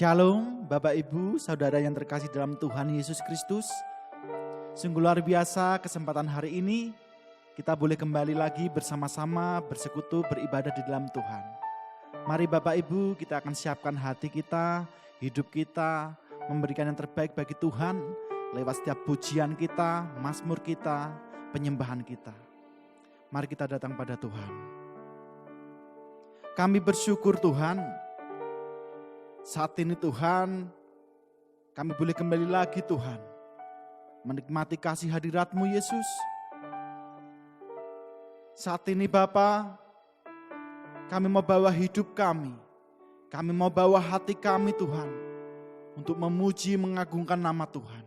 Shalom Bapak Ibu, Saudara yang terkasih dalam Tuhan Yesus Kristus. Sungguh luar biasa kesempatan hari ini kita boleh kembali lagi bersama-sama bersekutu beribadah di dalam Tuhan. Mari Bapak Ibu, kita akan siapkan hati kita, hidup kita, memberikan yang terbaik bagi Tuhan lewat setiap pujian kita, mazmur kita, penyembahan kita. Mari kita datang pada Tuhan. Kami bersyukur Tuhan, saat ini Tuhan, kami boleh kembali lagi Tuhan, menikmati kasih hadirat-Mu Yesus. Saat ini Bapa, kami mau bawa hidup kami mau bawa hati kami Tuhan, untuk memuji mengagungkan nama Tuhan.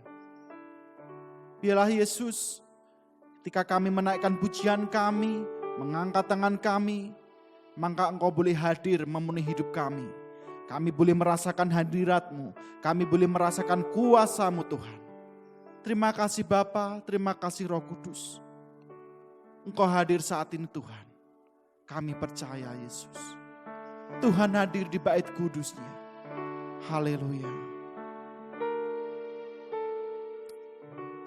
Biarlah Yesus, ketika kami menaikkan pujian kami, mengangkat tangan kami, maka Engkau boleh hadir memenuhi hidup kami. Kami boleh merasakan hadirat-Mu, kami boleh merasakan kuasa-Mu Tuhan. Terima kasih Bapa, terima kasih Roh Kudus. Engkau hadir saat ini Tuhan. Kami percaya Yesus. Tuhan hadir di bait kudus-Nya. Haleluya.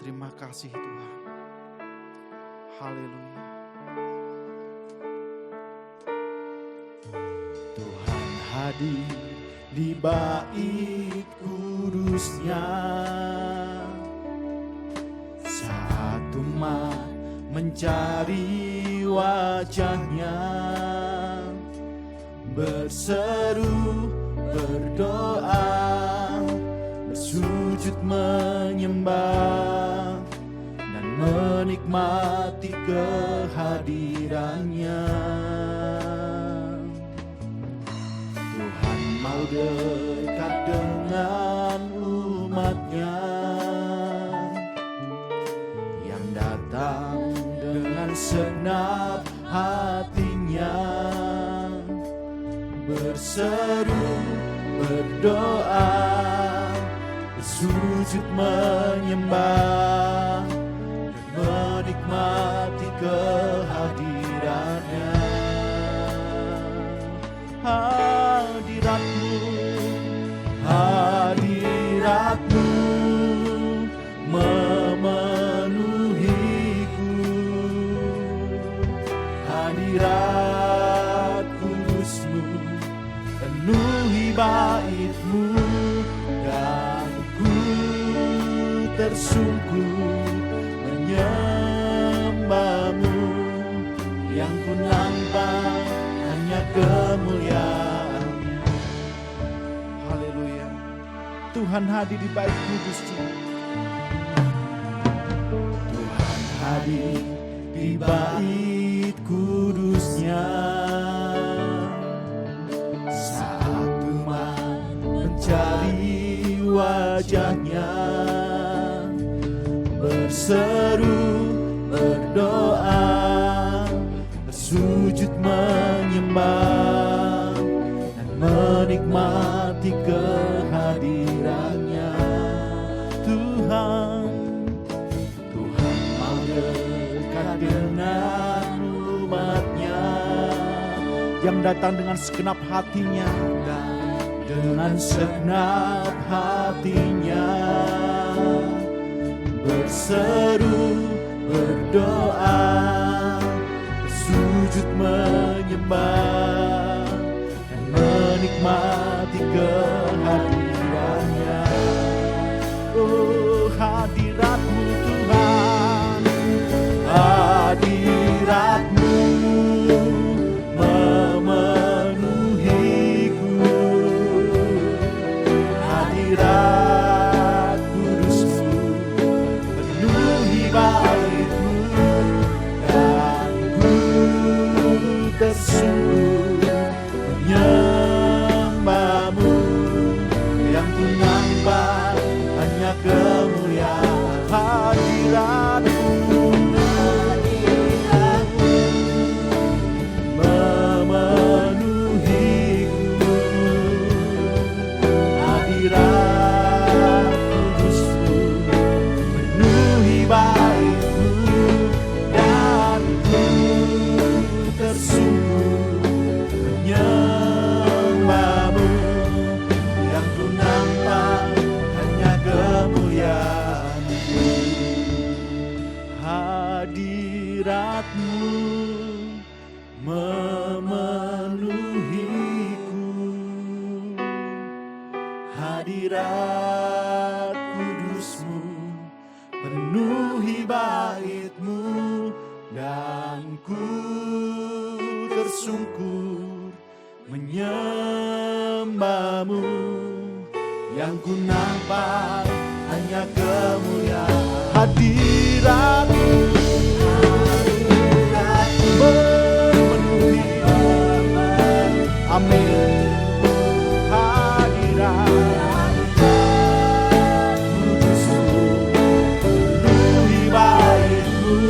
Terima kasih Tuhan. Haleluya. Tuhan hadir di bait kudus-Nya, saat umat mencari wajah-Nya, berseru, berdoa, bersujud menyembah, dan menikmati kehadiran-Nya. Tuhan mau dekat dengan umat-Nya, yang datang dengan segenap hatinya, berseru, berdoa, bersujud menyembah, dan menikmati kehadiran-Nya. Hadirat-Mu, hadirat-Mu memenuhiku, hadirat kudus-Mu penuhi bait-Mu, dan ku tersungkur menyembah-Mu. Yang ku nampak hanya kemuliaan-Nya. Haleluya. Tuhan hadir di bait kudus-Nya. Tuhan hadir di bait kudus-Nya, saat umat mencari wajah-Nya, berseru, berdoa, bersujud menyembah, dan menikmati kehadiran-Nya. Tuhan mau dekat dengan umat-Nya, yang datang dengan segenap hatinya, dengan segenap hatinya, berseru, berdoa, bersujud menyembah, dan menikmati kehadiran-Nya. Oh, hadirat-Mu Tuhan, hadirat-Mu memenuhiku, hadirat kudus-Mu penuhi bait-Mu, dan ku tersungkur menyembah-Mu. Yang ku nampak hanya kemuliaan. Hadirat-Mu, hadirat-Mu memenuhiku, hadirat kudus-Mu penuhi bait-Mu, dan ku tersungkur menyembah-Mu. Yang ku hadirat-Mu memenuhiku, hadirat kudus-Mu penuhi bait-Mu, dan ku tersungkur menyembah-Mu. Yang ku nampak hanya kemuliaan hadirat-Mu memenuhi. Amin. Hadirat kudus-Mu penuhi bait-Mu,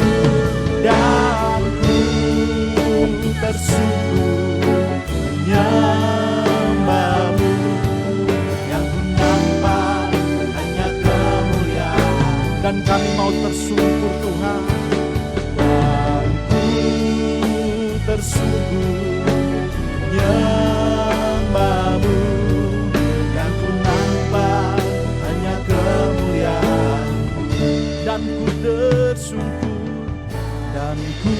dan ku tersungkur menyembah-Mu. Dan kami mau tersungkur Tuhan, dan ku tersungkur menyembah-Mu. Yang ku nampak hanya kemuliaan-Mu, dan ku tersungkur, dan ku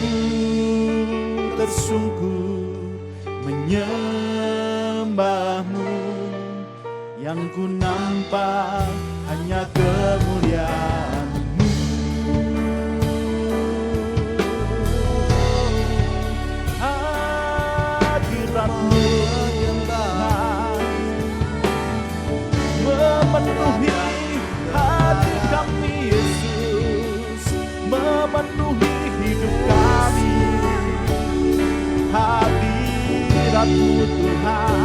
tersungkur menyembah-Mu. Yang ku nampak hanya kemuliaan-Mu. Hadirat-Mu memenuhi hati kami Yesus, memenuhi hidup kami. Hadirat-Mu Tuhan,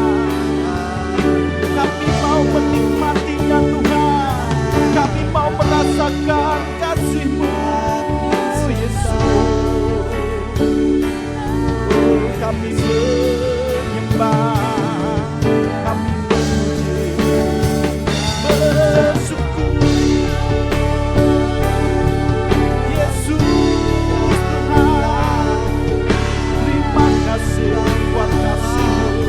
kami mau menikmatinya Tuhan, kami mau merasakan kasih-Mu Yesus. Oh, kami menyembah, kami memuji, bersyukur Yesus Tuhan. Terima kasih buat kasih-Mu.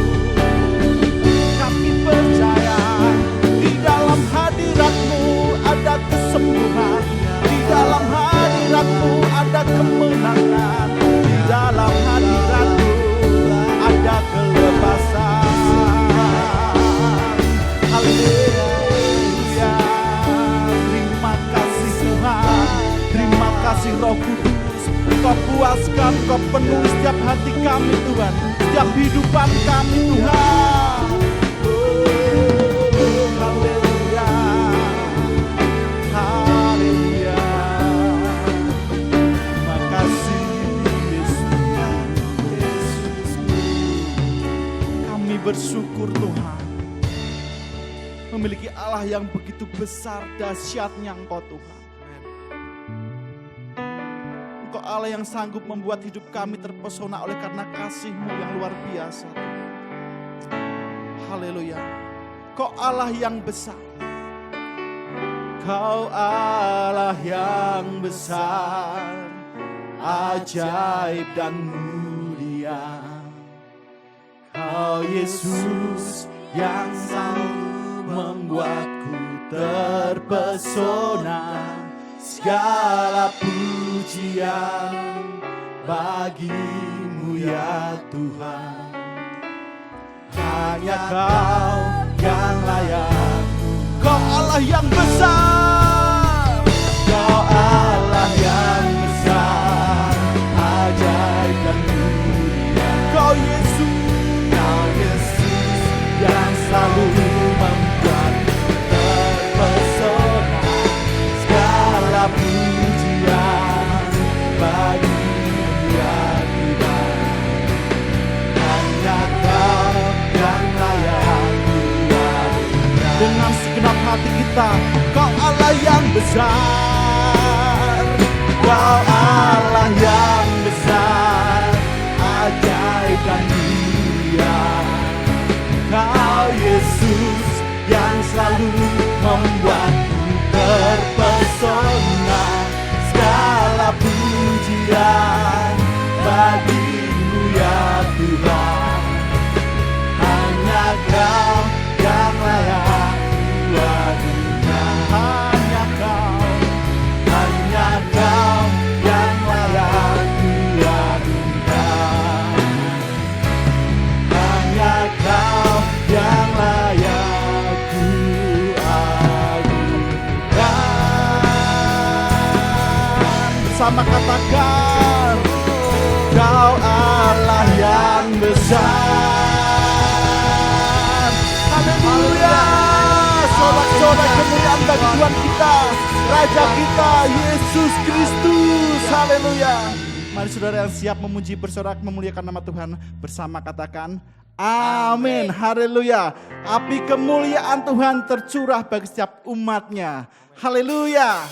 Kami percaya di dalam hadirat-Mu ada kesembuhan, di dalam hadirat-Mu ada kemenangan, di dalam hadirat-Mu ada kelepasan. Haleluya. Terima kasih Tuhan, terima kasih Roh Kudus. Kau puaskan, Kau penuhi setiap hati kami Tuhan, setiap kehidupan kami Tuhan. Haleluya, haleluya. Terima kasih Yesus. Kami bersyukur Tuhan, memiliki Allah yang begitu besar dahsyatnya Engkau Tuhan. Engkau Allah yang sanggup membuat hidup kami terpesona oleh karena kasih-Mu yang luar biasa. Haleluya. Kau Allah yang besar, Kau Allah yang besar, ajaib dan mulia. Kau Yesus yang selalu membuatku terpesona. Segala pujian bagi-Mu ya Tuhan. Hanya Kau yang layak. Kau Allah yang besar, Kau Allah yang besar, ajaib dan mulia. Kau Yesus yang selalu membuat terpesona. Segala pujian bagi-Mu ya Tuhan. Hanya Kau yang layak. Dengan segenap hati kita, Kau Allah yang besar, Kau Allah yang besar, ajaib dan mulia. Kau Yesus yang selalu membuatku terpesona. Segala pujian bagi-Mu ya Tuhan. Hanya Kau yang layak dunia. Hanya Kau yang layak bersama katakan, Kau Allah yang besar. Haleluya. Sorak-sorai kemuliaan bagi Tuhan kita, Raja kita, Yesus Kristus. Haleluya. Mari saudara yang siap memuji, bersorak, memuliakan nama Tuhan bersama katakan, amin. Haleluya. Api kemuliaan Tuhan tercurah bagi setiap umatnya. Haleluya.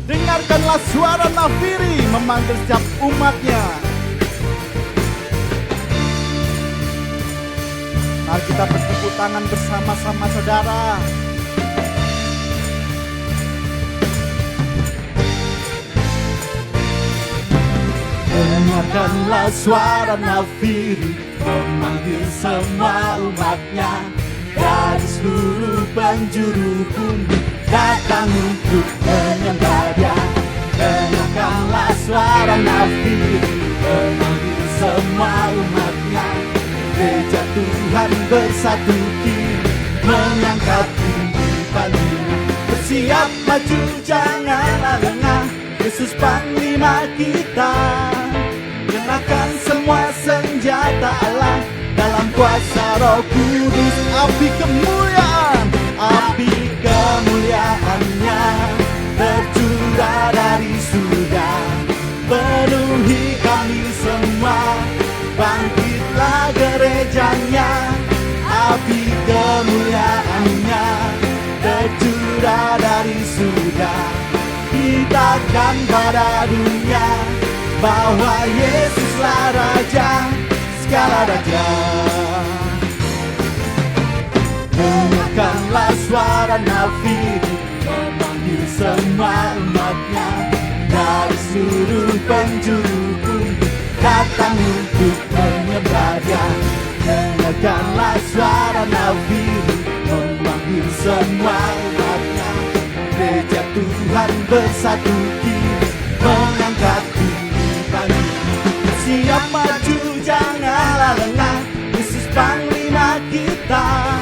Dengarkanlah suara nafiri memanggil setiap umatnya. Mari kita bertepuk tangan bersama-sama saudara. Dengarkanlah suara nafiri memanggil semua umatnya dari seluruh penjuru bumi datang untuk menyembah Dia. Dengarkanlah suara nafiri memanggil semua umatnya, gereja Tuhan bersatu kini mengangkat tinggi panglima. Bersiap maju janganlah lengah, Yesus panglima kita. Kenakan semua senjata Allah dalam kuasa Roh Kudus. Api kemuliaan, api kemuliaannya tercurah dari surga, penuhi kami semua. Bangkitlah gerejanya, api kemuliaannya tercurah dari surga. Kitakan pada dunia bahwa Yesuslah Raja segala raja. Dengarkanlah suara nafiri memanggil semua umatnya dari seluruh penjuru bumi datang untuk menyembah Dia. Dengarkanlah suara nafiri memanggil semua umatnya, gereja Tuhan bersatu kini mengangkat tinggi panglima. Siap maju janganlah lengah, Yesus panglima kita.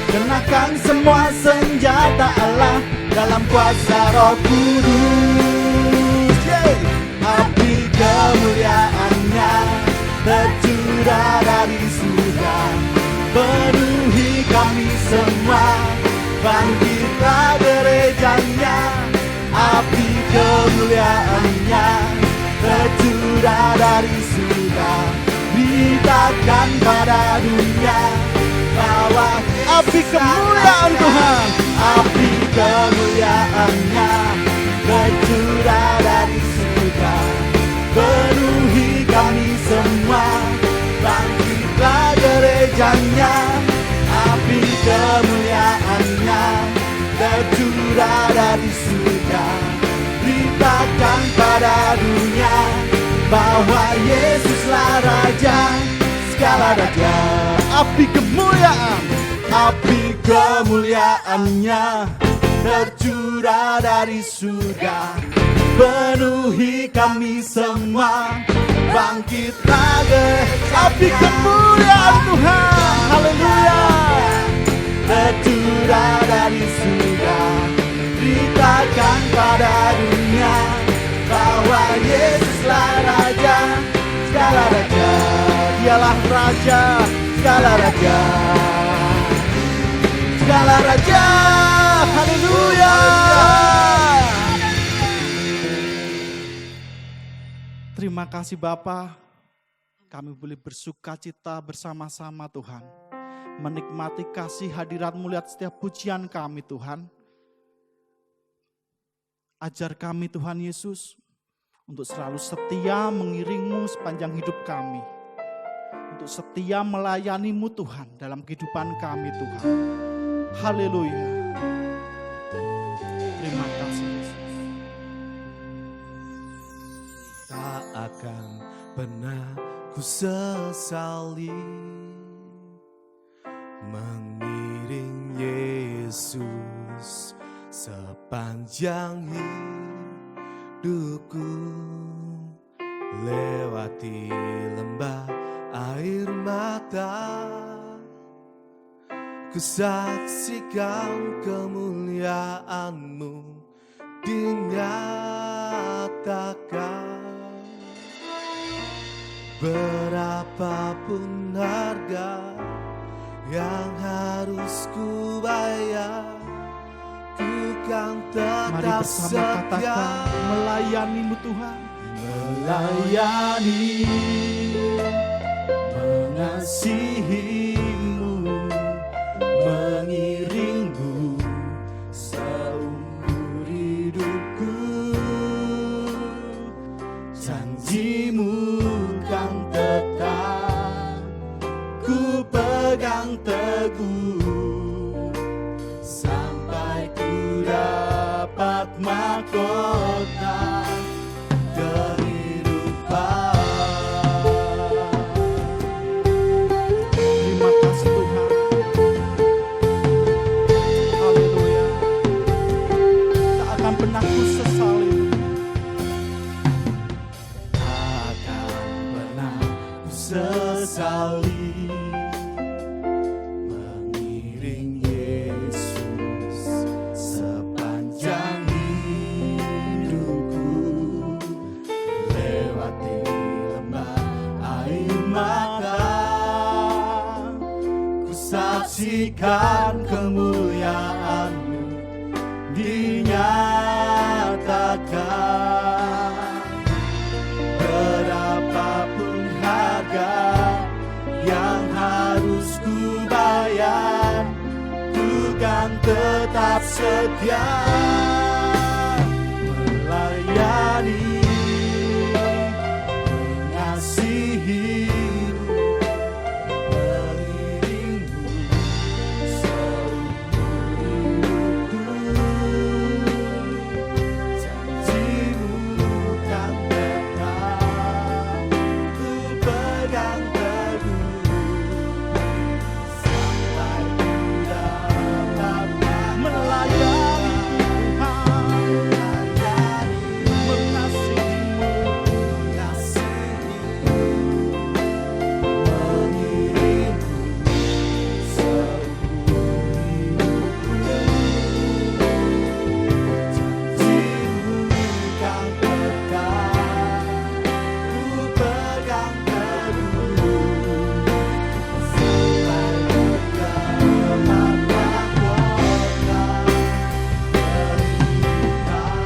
Kenakan semua senjata Allah dalam kuasa Roh Kudus. Api kemuliaannya tercurah dari surga, penuhi kami semua. Bangkitlah gerejanya, api kemuliaannya tercurah dari surga. Beritakan pada dunia bahwa api kemuliaan Tuhan, api kemuliaannya tercurah dari surga, penuhi kami semua. Bangkitlah gerejanya, api kemuliaannya tercurah dari surga. Beritakan pada dunia bahwa Yesuslah Raja segala raja. Api kemuliaan, api kemuliaannya tercurah dari surga, penuhi kami semua. Bangkitlah api kemuliaan Tuhan. Haleluya. Tercurah dari surga. Beritakan pada dunia bahwa Yesuslah Raja segala raja. Dialah Raja segala raja, segala raja. Haleluya. Terima kasih Bapa, kami boleh bersukacita bersama-sama Tuhan, menikmati kasih hadirat-Mu lihat setiap pujian kami Tuhan. Ajar kami Tuhan Yesus untuk selalu setia mengiring-Mu sepanjang hidup kami, untuk setia melayani-Mu Tuhan dalam kehidupan kami Tuhan. Haleluya. Terima kasih Yesus. Tak akan pernah ku sesali mengiring Yesus sepanjang hidupku, lewati lembah air mata, ku saksikan kemuliaan-Mu dinyatakan. Berapapun harga yang harus ku bayar, ku kan Mari tetap bersama setia katakan melayani-Mu Tuhan. melayani, mengasihi-Mu, mengiring-Mu seumur hidupku. Janji-Mu kan tetap ku pegang teguh, sampai ku dapat mahkota kehidupan. Terima kasih Tuhan. Haleluya. Tak akan pernah ku sesali. Takkan pernah ku sesali mengiring Yesus sepanjang hidupku, lewati lembah air mata. Ku saksikan kemuliaan-Mu dinyatakan. Berapapun harga yang harus ku bayar, ku kan tetap setia melayani, mengasihi-Mu, mengiring-Mu seumur hidupku. Janji-Mu kan tetap ku pegang teguh, sampai ku dapat Melayani Tuhan. mengasihi-Mu, mengiring-Mu seumur hidupku. Janji-Mu kan tetap ku pegang teguh, sampai ku dapat mahkota kehidupan.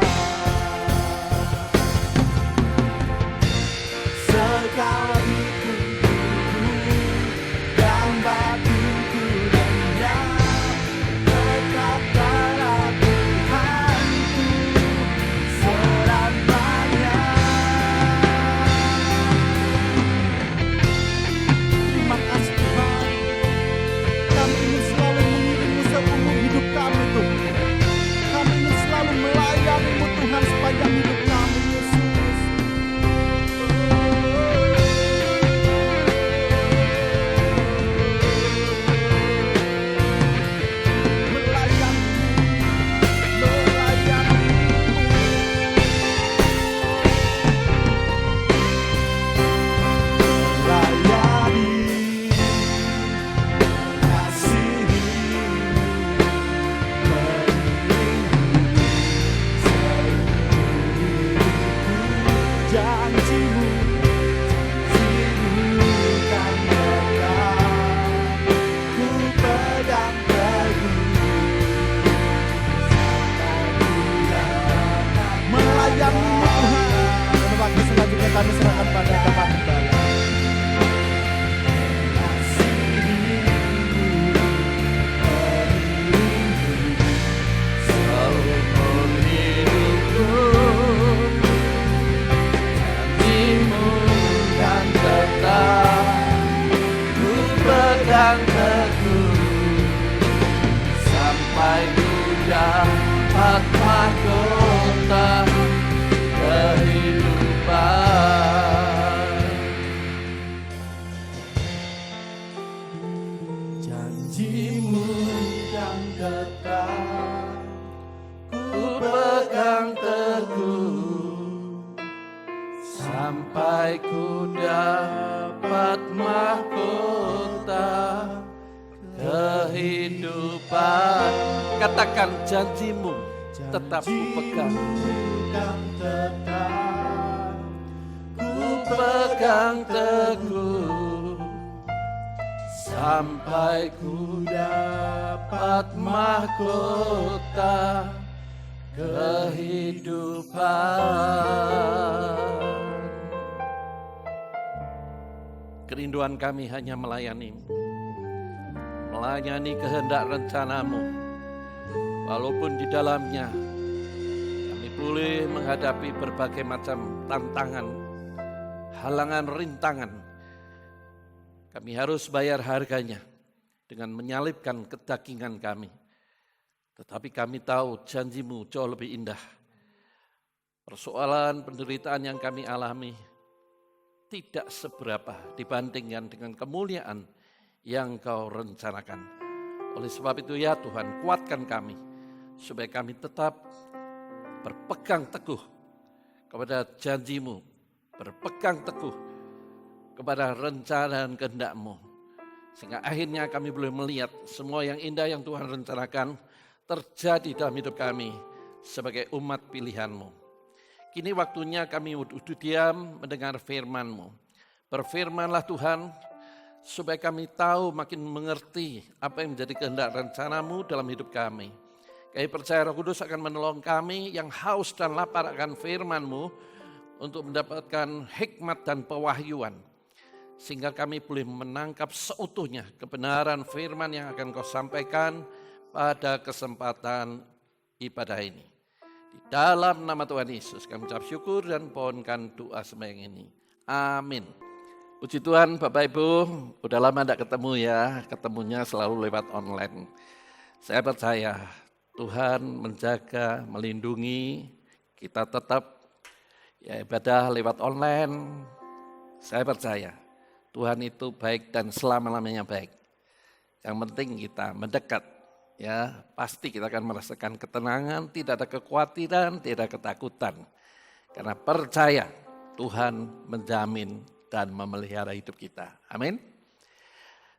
Sekalipun tubuhku dan batinku lenyap, tetaplah Tuhanku selamanya. Terima kasih Tuhan. Kami ingin selalu mengiring-Mu seumur hidup kami Tuhan. Kami ingin selalu melayani-Mu Tuhan sepanjang hidup kami Yesus. Melayani, mengasihi, mengiring-Mu seumur hidupku. Janji-Mu Janji-Mu kan tetap ku pegang teguh, sampai ku dapat melayani-Mu Tuhan. Dan waktu selanjutnya kami serahkan pada Bapak Gembala. seumur hidupku. Janji-Mu kan tetap ku pegang teguh, sampai ku dapat mahkota kehidupan. Janji-Mu kan tetap ku pegang teguh, sampai ku dapat mahkota kehidupan. Katakan janji-Mu tetap ku pegang. Kan tetap Ku pegang pegang teguh sampai ku dapat mahkota kehidupan. Kerinduan kami hanya melayani-Mu, melayani kehendak rencana-Mu, walaupun di dalamnya kami boleh menghadapi berbagai macam tantangan, halangan, rintangan. Kami harus bayar harganya dengan menyalibkan kedagingan kami. Tetapi kami tahu janji-Mu jauh lebih indah. Persoalan penderitaan yang kami alami tidak seberapa dibandingkan dengan kemuliaan yang Kau rencanakan. Oleh sebab itu ya Tuhan, kuatkan kami supaya kami tetap berpegang teguh kepada janji-Mu, berpegang teguh kepada rencana dan kehendak-Mu, sehingga akhirnya kami boleh melihat semua yang indah yang Tuhan rencanakan terjadi dalam hidup kami sebagai umat pilihan-Mu. Kini waktunya kami duduk diam mendengar firman-Mu. Berfirmanlah Tuhan, supaya kami tahu makin mengerti apa yang menjadi kehendak rencana-Mu dalam hidup kami. Kami percaya Roh Kudus akan menolong kami yang haus dan lapar akan firman-Mu untuk mendapatkan hikmat dan pewahyuan, sehingga kami boleh menangkap seutuhnya kebenaran firman yang akan Kau sampaikan pada kesempatan ibadah ini. Di dalam nama Tuhan Yesus kami ucap syukur dan pohonkan doa sembahyang ini. Amin. Puji Tuhan Bapak Ibu, udah lama tidak ketemu ya, ketemunya selalu lewat online. Saya percaya Tuhan menjaga, melindungi kita tetap ya ibadah lewat online. Saya percaya Tuhan itu baik dan selama-lamanya baik. Yang penting kita mendekat. Ya, pasti kita akan merasakan ketenangan, tidak ada kekhawatiran, tidak ada ketakutan. Karena percaya Tuhan menjamin dan memelihara hidup kita. Amin.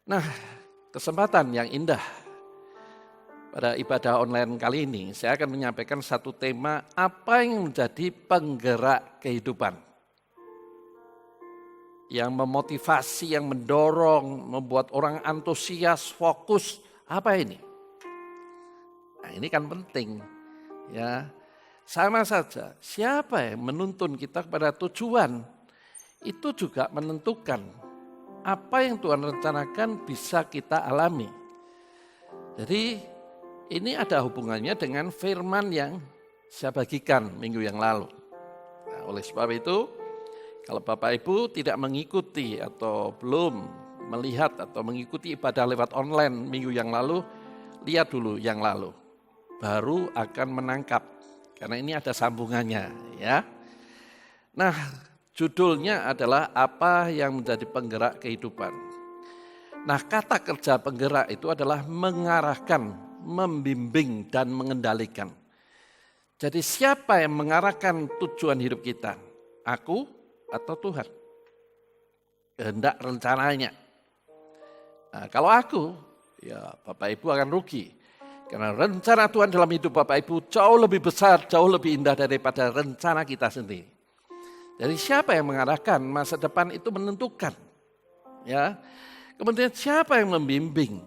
Nah, kesempatan yang indah pada ibadah online kali ini, saya akan menyampaikan satu tema, apa yang menjadi penggerak kehidupan. Yang memotivasi, yang mendorong, membuat orang antusias, fokus, apa ini? Nah, ini kan penting, ya. Sama saja, siapa yang menuntun kita kepada tujuan, itu juga menentukan apa yang Tuhan rencanakan bisa kita alami. Jadi ini ada hubungannya dengan firman yang saya bagikan minggu yang lalu. Nah, oleh sebab itu, kalau Bapak Ibu tidak mengikuti atau belum melihat atau mengikuti ibadah lewat online minggu yang lalu, lihat dulu yang lalu. Baru akan menangkap, karena ini ada sambungannya ya. Nah, judulnya adalah apa yang menjadi penggerak kehidupan. Nah, kata kerja penggerak itu adalah mengarahkan, membimbing dan mengendalikan. Jadi siapa yang mengarahkan tujuan hidup kita? Aku atau Tuhan? Kehendak rencananya. Nah, kalau aku, ya Bapak Ibu akan rugi. Karena rencana Tuhan dalam hidup Bapak Ibu jauh lebih besar, jauh lebih indah daripada rencana kita sendiri. Jadi siapa yang mengarahkan masa depan itu menentukan. Ya. Kemudian siapa yang membimbing?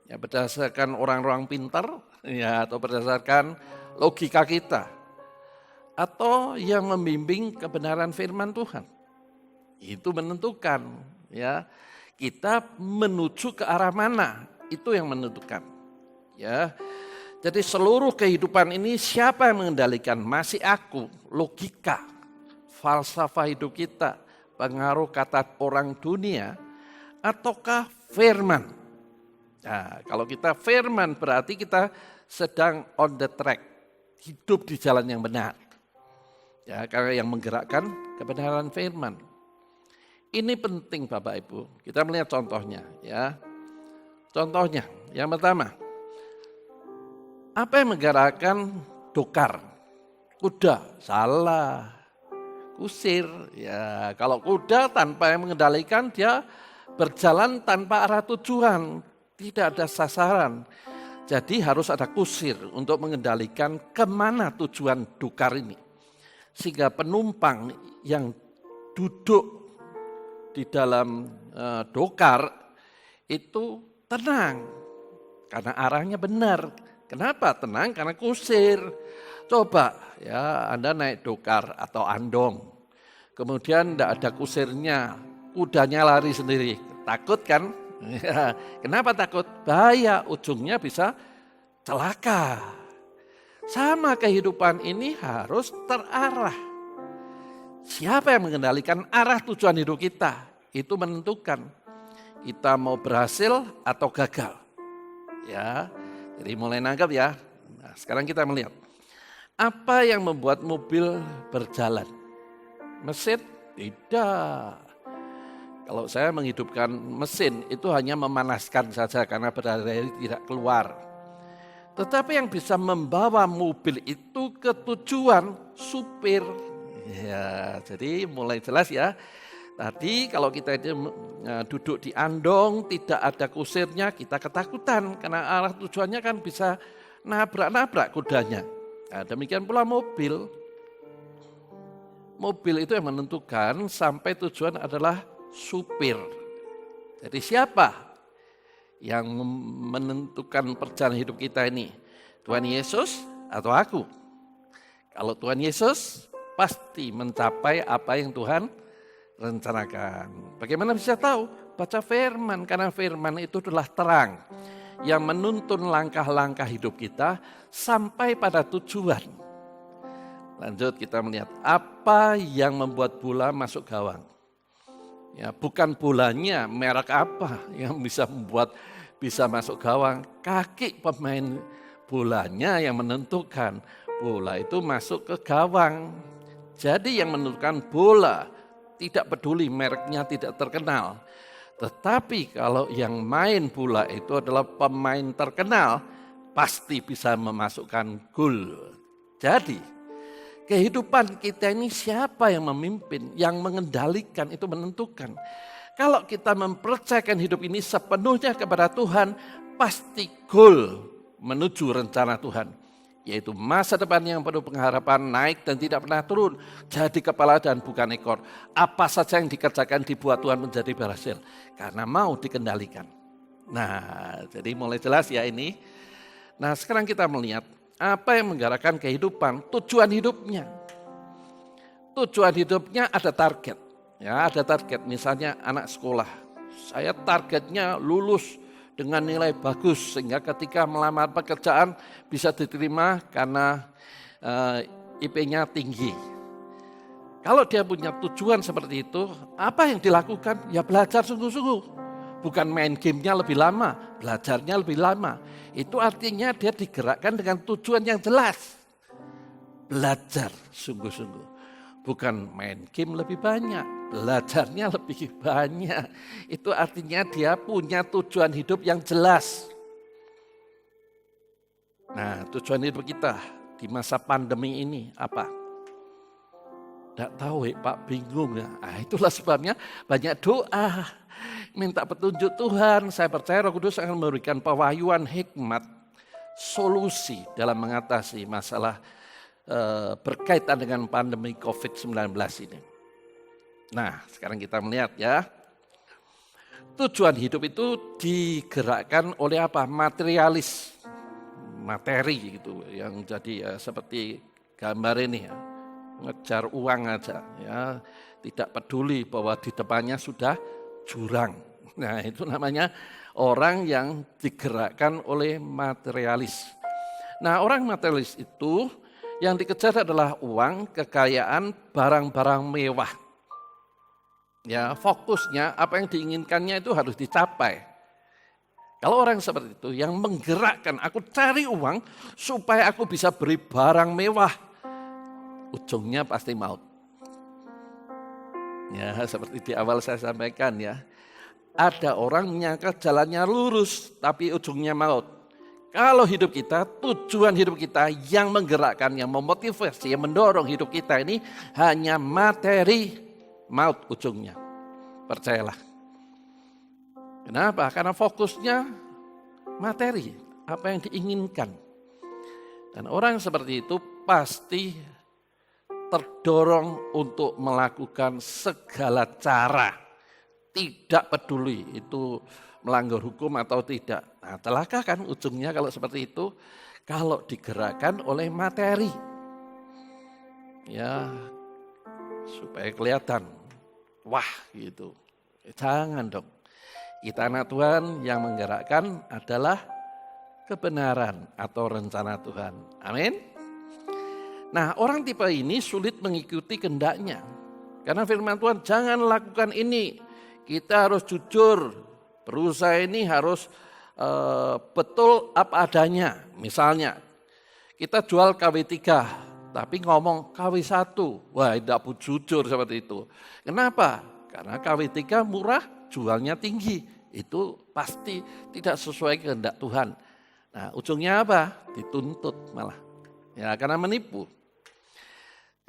Ya, berdasarkan orang-orang pintar ya, atau berdasarkan logika kita. Atau yang membimbing kebenaran firman Tuhan. Itu menentukan. Ya. Kita menuju ke arah mana, itu yang menentukan. Ya, jadi seluruh kehidupan ini siapa yang mengendalikan? Masih aku, logika, falsafah hidup kita, pengaruh kata orang dunia, ataukah firman? Nah, kalau kita firman berarti kita sedang on the track, hidup di jalan yang benar. Ya, karena yang menggerakkan kebenaran firman. Ini penting Bapak Ibu. Kita melihat contohnya, ya. Contohnya, yang pertama. Apa yang menggerakkan dokar? Kuda, salah. Kusir, ya kalau kuda tanpa yang mengendalikan dia berjalan tanpa arah tujuan, tidak ada sasaran. Jadi harus ada kusir untuk mengendalikan kemana tujuan dokar ini. Sehingga penumpang yang duduk di dalam dokar itu tenang karena arahnya benar. Kenapa tenang? Karena kusir. Coba ya Anda naik dokar atau andong, kemudian tidak ada kusirnya, kudanya lari sendiri. Takut kan? Kenapa takut? Bahaya, ujungnya bisa celaka. Sama kehidupan ini harus terarah. Siapa yang mengendalikan arah tujuan hidup kita? Itu menentukan kita mau berhasil atau gagal. Ya, jadi mulai nangkap ya. Nah, sekarang kita melihat apa yang membuat mobil berjalan? Mesin? Tidak. Kalau saya menghidupkan mesin itu hanya memanaskan saja karena berhari-hari tidak keluar. Tetapi yang bisa membawa mobil itu ke tujuan supir. Ya, jadi mulai jelas ya. Tadi kalau kita duduk di andong tidak ada kusirnya kita ketakutan karena arah tujuannya kan bisa nabrak-nabrak kudanya. Nah, demikian pula mobil. Mobil itu yang menentukan sampai tujuan adalah supir. Jadi siapa yang menentukan perjalanan hidup kita ini? Tuhan Yesus atau aku? Kalau Tuhan Yesus pasti mencapai apa yang Tuhan rencanakan. Bagaimana bisa tahu? Baca firman, karena firman itu adalah terang yang menuntun langkah-langkah hidup kita sampai pada tujuan. Lanjut kita melihat apa yang membuat bola masuk gawang. Ya, bukan bolanya, merek apa yang bisa membuat bisa masuk gawang. Kaki pemain bolanya yang menentukan bola itu masuk ke gawang. Jadi yang menentukan bola tidak peduli mereknya tidak terkenal. Tetapi kalau yang main bola itu adalah pemain terkenal, pasti bisa memasukkan gol. Jadi kehidupan kita ini siapa yang memimpin, yang mengendalikan itu menentukan. Kalau kita mempercayakan hidup ini sepenuhnya kepada Tuhan, pasti gol menuju rencana Tuhan. Yaitu masa depan yang penuh pengharapan, naik dan tidak pernah turun. Jadi kepala dan bukan ekor. Apa saja yang dikerjakan dibuat Tuhan menjadi berhasil. Karena mau dikendalikan. Nah, jadi mulai jelas ya ini. Nah, sekarang kita melihat apa yang menggerakkan kehidupan, tujuan hidupnya. Tujuan hidupnya ada target. Ya, ada target. Misalnya anak sekolah. Saya targetnya lulus dengan nilai bagus sehingga ketika melamar pekerjaan bisa diterima karena IP-nya tinggi. Kalau dia punya tujuan seperti itu, apa yang dilakukan? Ya belajar sungguh-sungguh. Bukan main gamenya lebih lama, belajarnya lebih lama. Itu artinya dia digerakkan dengan tujuan yang jelas. Belajar sungguh-sungguh. Bukan main game lebih banyak, belajarnya lebih banyak. Itu artinya dia punya tujuan hidup yang jelas. Nah, tujuan hidup kita di masa pandemi ini apa? Tidak tahu Pak, bingung ya. Nah, itulah sebabnya banyak doa. Minta petunjuk Tuhan, saya percaya Roh Kudus akan memberikan pewahyuan hikmat, solusi dalam mengatasi masalah berkaitan dengan pandemi COVID-19 ini. Nah, sekarang kita melihat ya, tujuan hidup itu digerakkan oleh apa? Materialis, materi gitu, yang jadi seperti gambar ini ya, ngejar uang aja ya, tidak peduli bahwa di depannya sudah jurang. Nah, itu namanya orang yang digerakkan oleh materialis. Nah, orang materialis itu yang dikejar adalah uang, kekayaan, barang-barang mewah. Ya, fokusnya apa yang diinginkannya itu harus dicapai. Kalau orang seperti itu yang menggerakkan, aku cari uang supaya aku bisa beri barang mewah. Ujungnya pasti maut. Ya, seperti di awal saya sampaikan ya. Ada orang menyangka jalannya lurus tapi ujungnya maut. Kalau hidup kita, tujuan hidup kita yang menggerakkan, yang memotivasi, yang mendorong hidup kita ini hanya materi, maut ujungnya. Percayalah. Kenapa? Karena fokusnya materi, apa yang diinginkan. Dan orang seperti itu pasti terdorong untuk melakukan segala cara tidak peduli itu melanggar hukum atau tidak. Nah, celaka kan ujungnya kalau seperti itu, kalau digerakkan oleh materi. Ya, supaya kelihatan, wah gitu. Jangan dong. Kita anak Tuhan yang menggerakkan adalah kebenaran atau rencana Tuhan. Amin. Nah, orang tipe ini sulit mengikuti kehendaknya. Karena firman Tuhan, jangan lakukan ini. Kita harus jujur. Berusaha ini harus betul apa adanya. Misalnya, kita jual KW3, tapi ngomong KW1. Wah, tidak jujur seperti itu. Kenapa? Karena KW3 murah, jualnya tinggi. Itu pasti tidak sesuai kehendak Tuhan. Nah, ujungnya apa? Dituntut malah. Ya, karena menipu.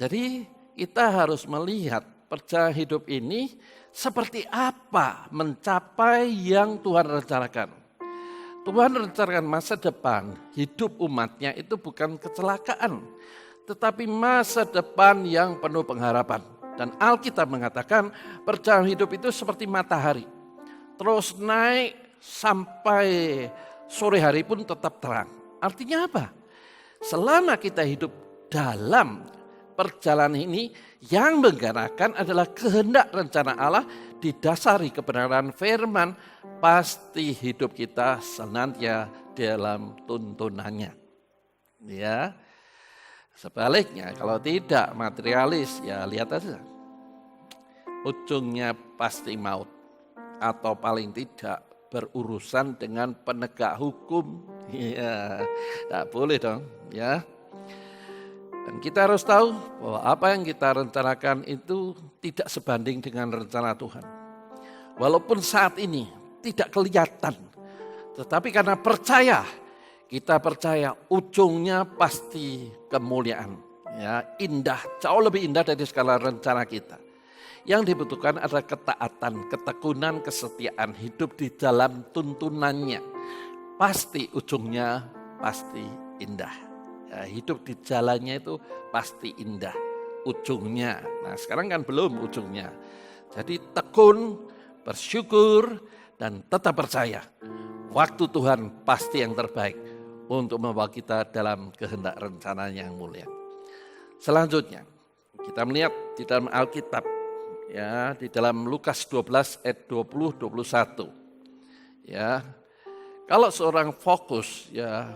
Jadi kita harus melihat perjalanan hidup ini seperti apa mencapai yang Tuhan rencanakan. Tuhan rencanakan masa depan hidup umatnya itu bukan kecelakaan, tetapi masa depan yang penuh pengharapan. Dan Alkitab mengatakan perjalanan hidup itu seperti matahari. Terus naik sampai sore hari pun tetap terang. Artinya apa? Selama kita hidup dalam perjalanan ini, yang menggerakkan adalah kehendak rencana Allah didasari kebenaran firman, pasti hidup kita senantiasa dalam tuntunannya. Ya. Sebaliknya kalau tidak materialis, ya lihat aja. Ujungnya pasti maut atau paling tidak berurusan dengan penegak hukum. Ya, tidak boleh dong, ya. Dan kita harus tahu bahwa apa yang kita rencanakan itu tidak sebanding dengan rencana Tuhan. Walaupun saat ini tidak kelihatan, tetapi karena percaya, kita percaya ujungnya pasti kemuliaan. Ya, indah, jauh lebih indah dari segala rencana kita. Yang dibutuhkan adalah ketaatan, ketekunan, kesetiaan, hidup di dalam tuntunannya. Pasti ujungnya pasti indah. Ya, hidup di jalannya itu pasti indah ujungnya. Nah, sekarang kan belum ujungnya. Jadi tekun, bersyukur, dan tetap percaya. Waktu Tuhan pasti yang terbaik untuk membawa kita dalam kehendak rencana yang mulia. Selanjutnya, kita melihat di dalam Alkitab, ya, di dalam Lukas 12 ayat 20-21. Ya, kalau seorang fokus, ya,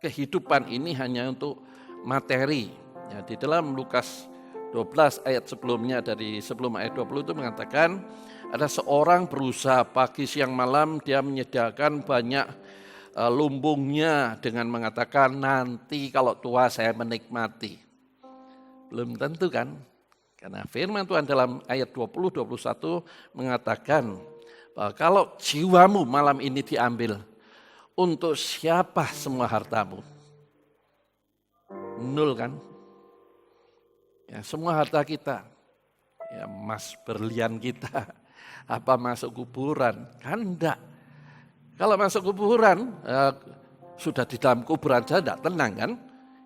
kehidupan ini hanya untuk materi. Ya, di dalam Lukas 12 ayat sebelumnya, dari sebelum ayat 20 itu mengatakan ada seorang berusaha pagi siang malam, dia menyediakan banyak lumbungnya dengan mengatakan nanti kalau tua saya menikmati. Belum tentu kan? Karena firman Tuhan dalam ayat 20-21 mengatakan bahwa kalau jiwamu malam ini diambil, untuk siapa semua hartamu? Nol kan? Ya, semua harta kita, ya, emas berlian kita, apa masuk kuburan? Kan enggak. Kalau masuk kuburan, sudah di dalam kuburan saja enggak tenang kan?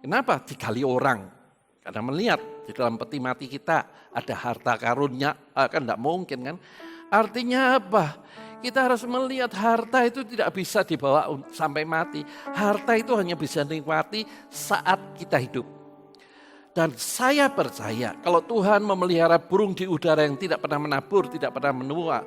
Kenapa? Digali orang. Karena melihat di dalam peti mati kita ada harta karunnya, kan enggak mungkin kan? Artinya apa? Kita harus melihat harta itu tidak bisa dibawa sampai mati. Harta itu hanya bisa dinikmati saat kita hidup. Dan saya percaya kalau Tuhan memelihara burung di udara yang tidak pernah menabur, tidak pernah menua,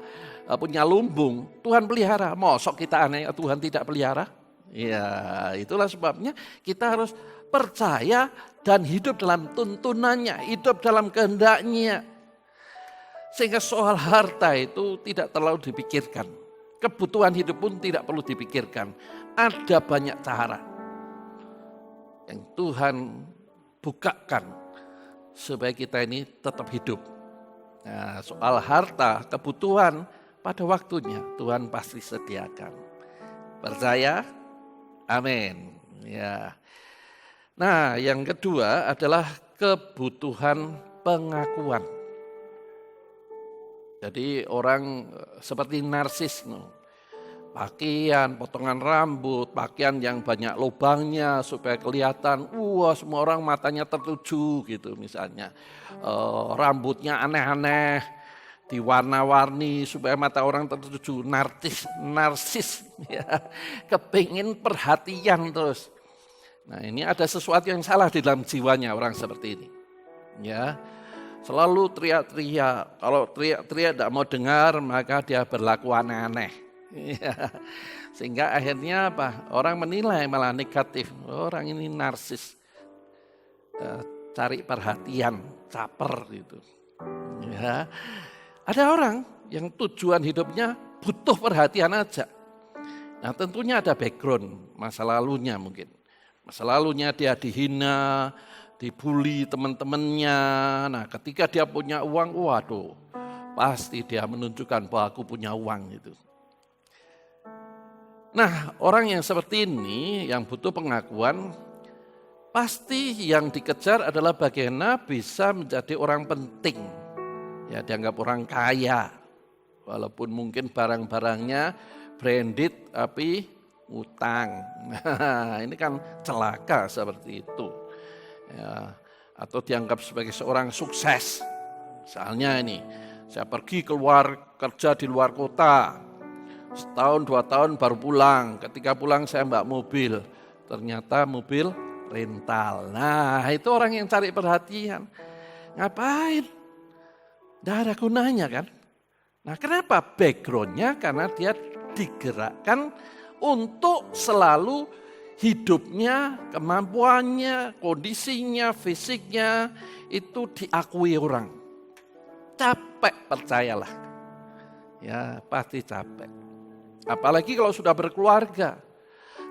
punya lumbung, Tuhan pelihara. Mosok kita aneh Tuhan tidak pelihara? Ya, itulah sebabnya kita harus percaya dan hidup dalam tuntunannya, hidup dalam kehendaknya. Sehingga soal harta itu tidak terlalu dipikirkan. Kebutuhan hidup pun tidak perlu dipikirkan. Ada banyak cara yang Tuhan bukakan supaya kita ini tetap hidup. Nah, soal harta, kebutuhan pada waktunya Tuhan pasti sediakan. Percaya? Amin. Ya. Nah, yang kedua adalah kebutuhan pengakuan. Jadi orang seperti narsis, pakaian, potongan rambut, pakaian yang banyak lubangnya supaya kelihatan, wah semua orang matanya tertuju gitu misalnya. Rambutnya aneh-aneh, diwarna-warni supaya mata orang tertuju, narsis ya, kepingin perhatian terus. Nah ini ada sesuatu yang salah di dalam jiwanya orang seperti ini. Ya, selalu teriak-teriak. Kalau teriak-teriak tidak mau dengar, maka dia berlaku aneh-aneh. Ya. Sehingga akhirnya apa? Orang menilai malah negatif. Orang ini narsis, cari perhatian, caper gitu. Ya. Ada orang yang tujuan hidupnya butuh perhatian aja. Nah tentunya ada background masa lalunya mungkin. Masa lalunya dia dihina, dibully teman-temannya. Nah ketika dia punya uang, waduh pasti dia menunjukkan bahwa aku punya uang gitu. Nah orang yang seperti ini yang butuh pengakuan, pasti yang dikejar adalah bagaimana bisa menjadi orang penting. Ya dianggap orang kaya, walaupun mungkin barang-barangnya branded tapi utang. Nah, ini kan celaka seperti itu. Ya, atau dianggap sebagai seorang sukses. Misalnya ini, saya pergi keluar kerja di luar kota, setahun 2 tahun baru pulang. Ketika pulang saya mbak mobil, ternyata mobil rental. Nah itu orang yang cari perhatian. Ngapain? Tidak ada gunanya kan. Nah kenapa? Backgroundnya karena dia digerakkan untuk selalu hidupnya, kemampuannya, kondisinya, fisiknya itu diakui orang. Capek percayalah. Ya pasti capek. Apalagi kalau sudah berkeluarga.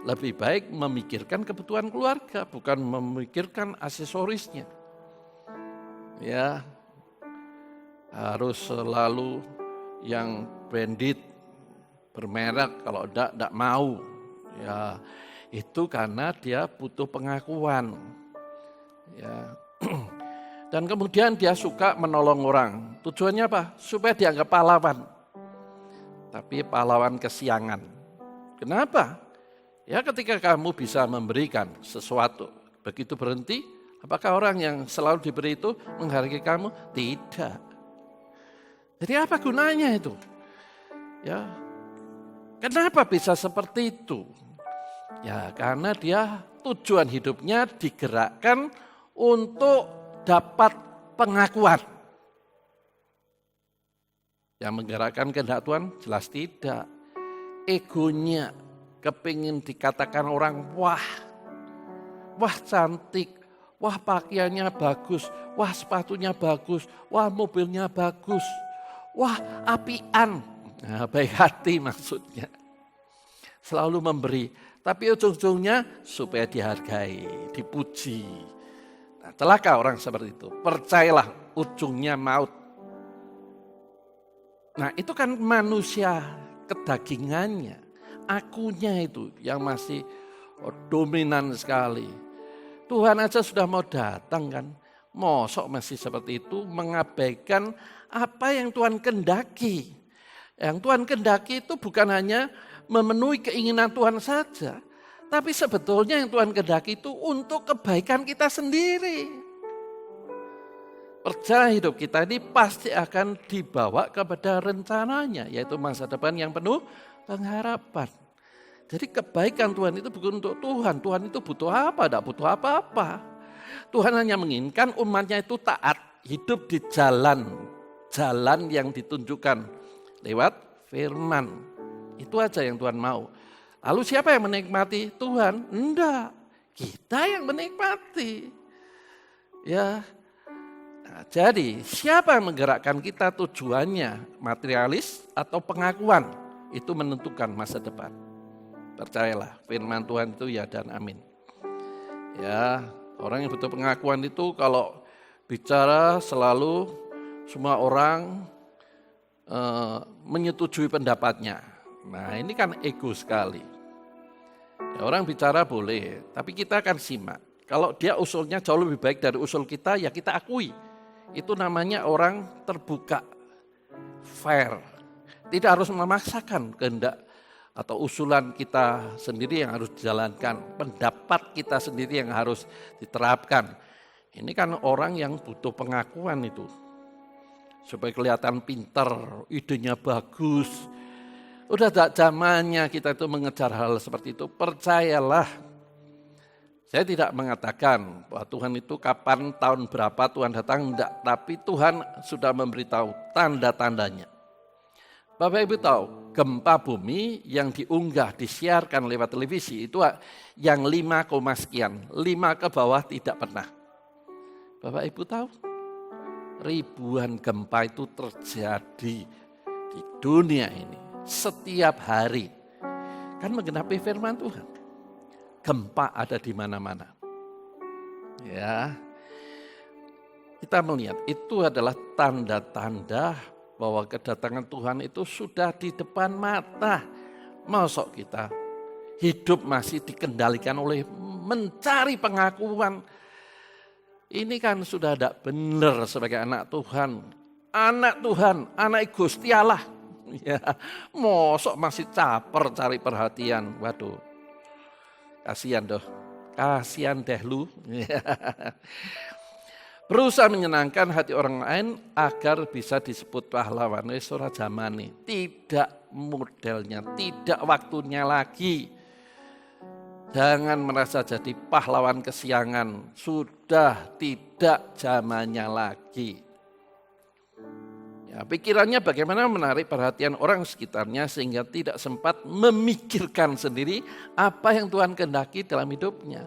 Lebih baik memikirkan kebutuhan keluarga, bukan memikirkan aksesorisnya. Ya, harus selalu yang branded, bermerek, kalau tidak mau. Ya, itu karena dia butuh pengakuan. Ya. Dan kemudian dia suka menolong orang. Tujuannya apa? Supaya dianggap pahlawan. Tapi pahlawan kesiangan. Kenapa? Ya ketika kamu bisa memberikan sesuatu, begitu berhenti, apakah orang yang selalu diberi itu menghargai kamu? Tidak. Jadi apa gunanya itu? Ya, kenapa bisa seperti itu? Ya karena dia tujuan hidupnya digerakkan untuk dapat pengakuan. Yang menggerakkan kehendak Tuhan jelas tidak. Egonya kepingin dikatakan orang, wah cantik, wah pakaiannya bagus, wah sepatunya bagus, wah mobilnya bagus, wah apian. Nah, baik hati maksudnya. Selalu memberi, tapi ujung-ujungnya supaya dihargai, dipuji. Nah, celaka orang seperti itu. Percayalah ujungnya maut. Nah itu kan manusia kedagingannya. Akunya itu yang masih dominan sekali. Tuhan aja sudah mau datang kan. Mosok masih seperti itu mengabaikan apa yang Tuhan kendaki. Yang Tuhan kendaki itu bukan hanya memenuhi keinginan Tuhan saja. Tapi sebetulnya yang Tuhan kendaki itu untuk kebaikan kita sendiri. Perjalanan hidup kita ini pasti akan dibawa kepada rencananya. Yaitu masa depan yang penuh pengharapan. Jadi kebaikan Tuhan itu bukan untuk Tuhan. Tuhan itu butuh apa? Tidak butuh apa-apa. Tuhan hanya menginginkan umatnya itu taat. Hidup di jalan yang ditunjukkan lewat firman. Itu aja yang Tuhan mau. Lalu siapa yang menikmati? Tuhan? Enggak. Kita yang menikmati. Ya. Nah, jadi siapa yang menggerakkan kita tujuannya? Materialis atau pengakuan? Itu menentukan masa depan. Percayalah, firman Tuhan itu ya dan amin. Ya, orang yang butuh pengakuan itu kalau bicara selalu semua orang menyetujui pendapatnya. Nah ini kan ego sekali. Ya, orang bicara boleh, tapi kita akan simak. Kalau dia usulnya jauh lebih baik dari usul kita, ya kita akui. Itu namanya orang terbuka, fair. Tidak harus memaksakan kehendak atau usulan kita sendiri yang harus dijalankan, pendapat kita sendiri yang harus diterapkan. Ini kan orang yang butuh pengakuan itu. supaya kelihatan pintar, idenya bagus. Udah tak zamannya kita itu mengejar hal seperti itu. Percayalah, saya tidak mengatakan bahwa Tuhan itu kapan, tahun berapa Tuhan datang, enggak. Tapi Tuhan sudah memberitahu tanda-tandanya. Bapak Ibu tahu, gempa bumi yang diunggah, disiarkan lewat televisi itu yang 5, sekian. 5 ke bawah tidak pernah. Bapak Ibu tahu, ribuan gempa itu terjadi di dunia ini setiap hari. Kan menggenapi firman Tuhan. Gempa ada di mana-mana. Ya. Kita melihat itu adalah tanda-tanda bahwa kedatangan Tuhan itu sudah di depan mata. Masuk kita hidup masih dikendalikan oleh mencari pengakuan. Ini kan sudah tidak benar sebagai anak Tuhan. Anak Tuhan, anak Gusti Allah. Ya, mosok masih caper cari perhatian. Waduh, kasihan doh, kasihan deh lu. Berusaha menyenangkan hati orang lain agar bisa disebut pahlawan. Ora zamane, tidak modelnya, tidak waktunya lagi. Jangan merasa jadi pahlawan kesiangan, sudah tidak zamannya lagi. Ya, pikirannya bagaimana menarik perhatian orang sekitarnya sehingga tidak sempat memikirkan sendiri apa yang Tuhan kehendaki dalam hidupnya.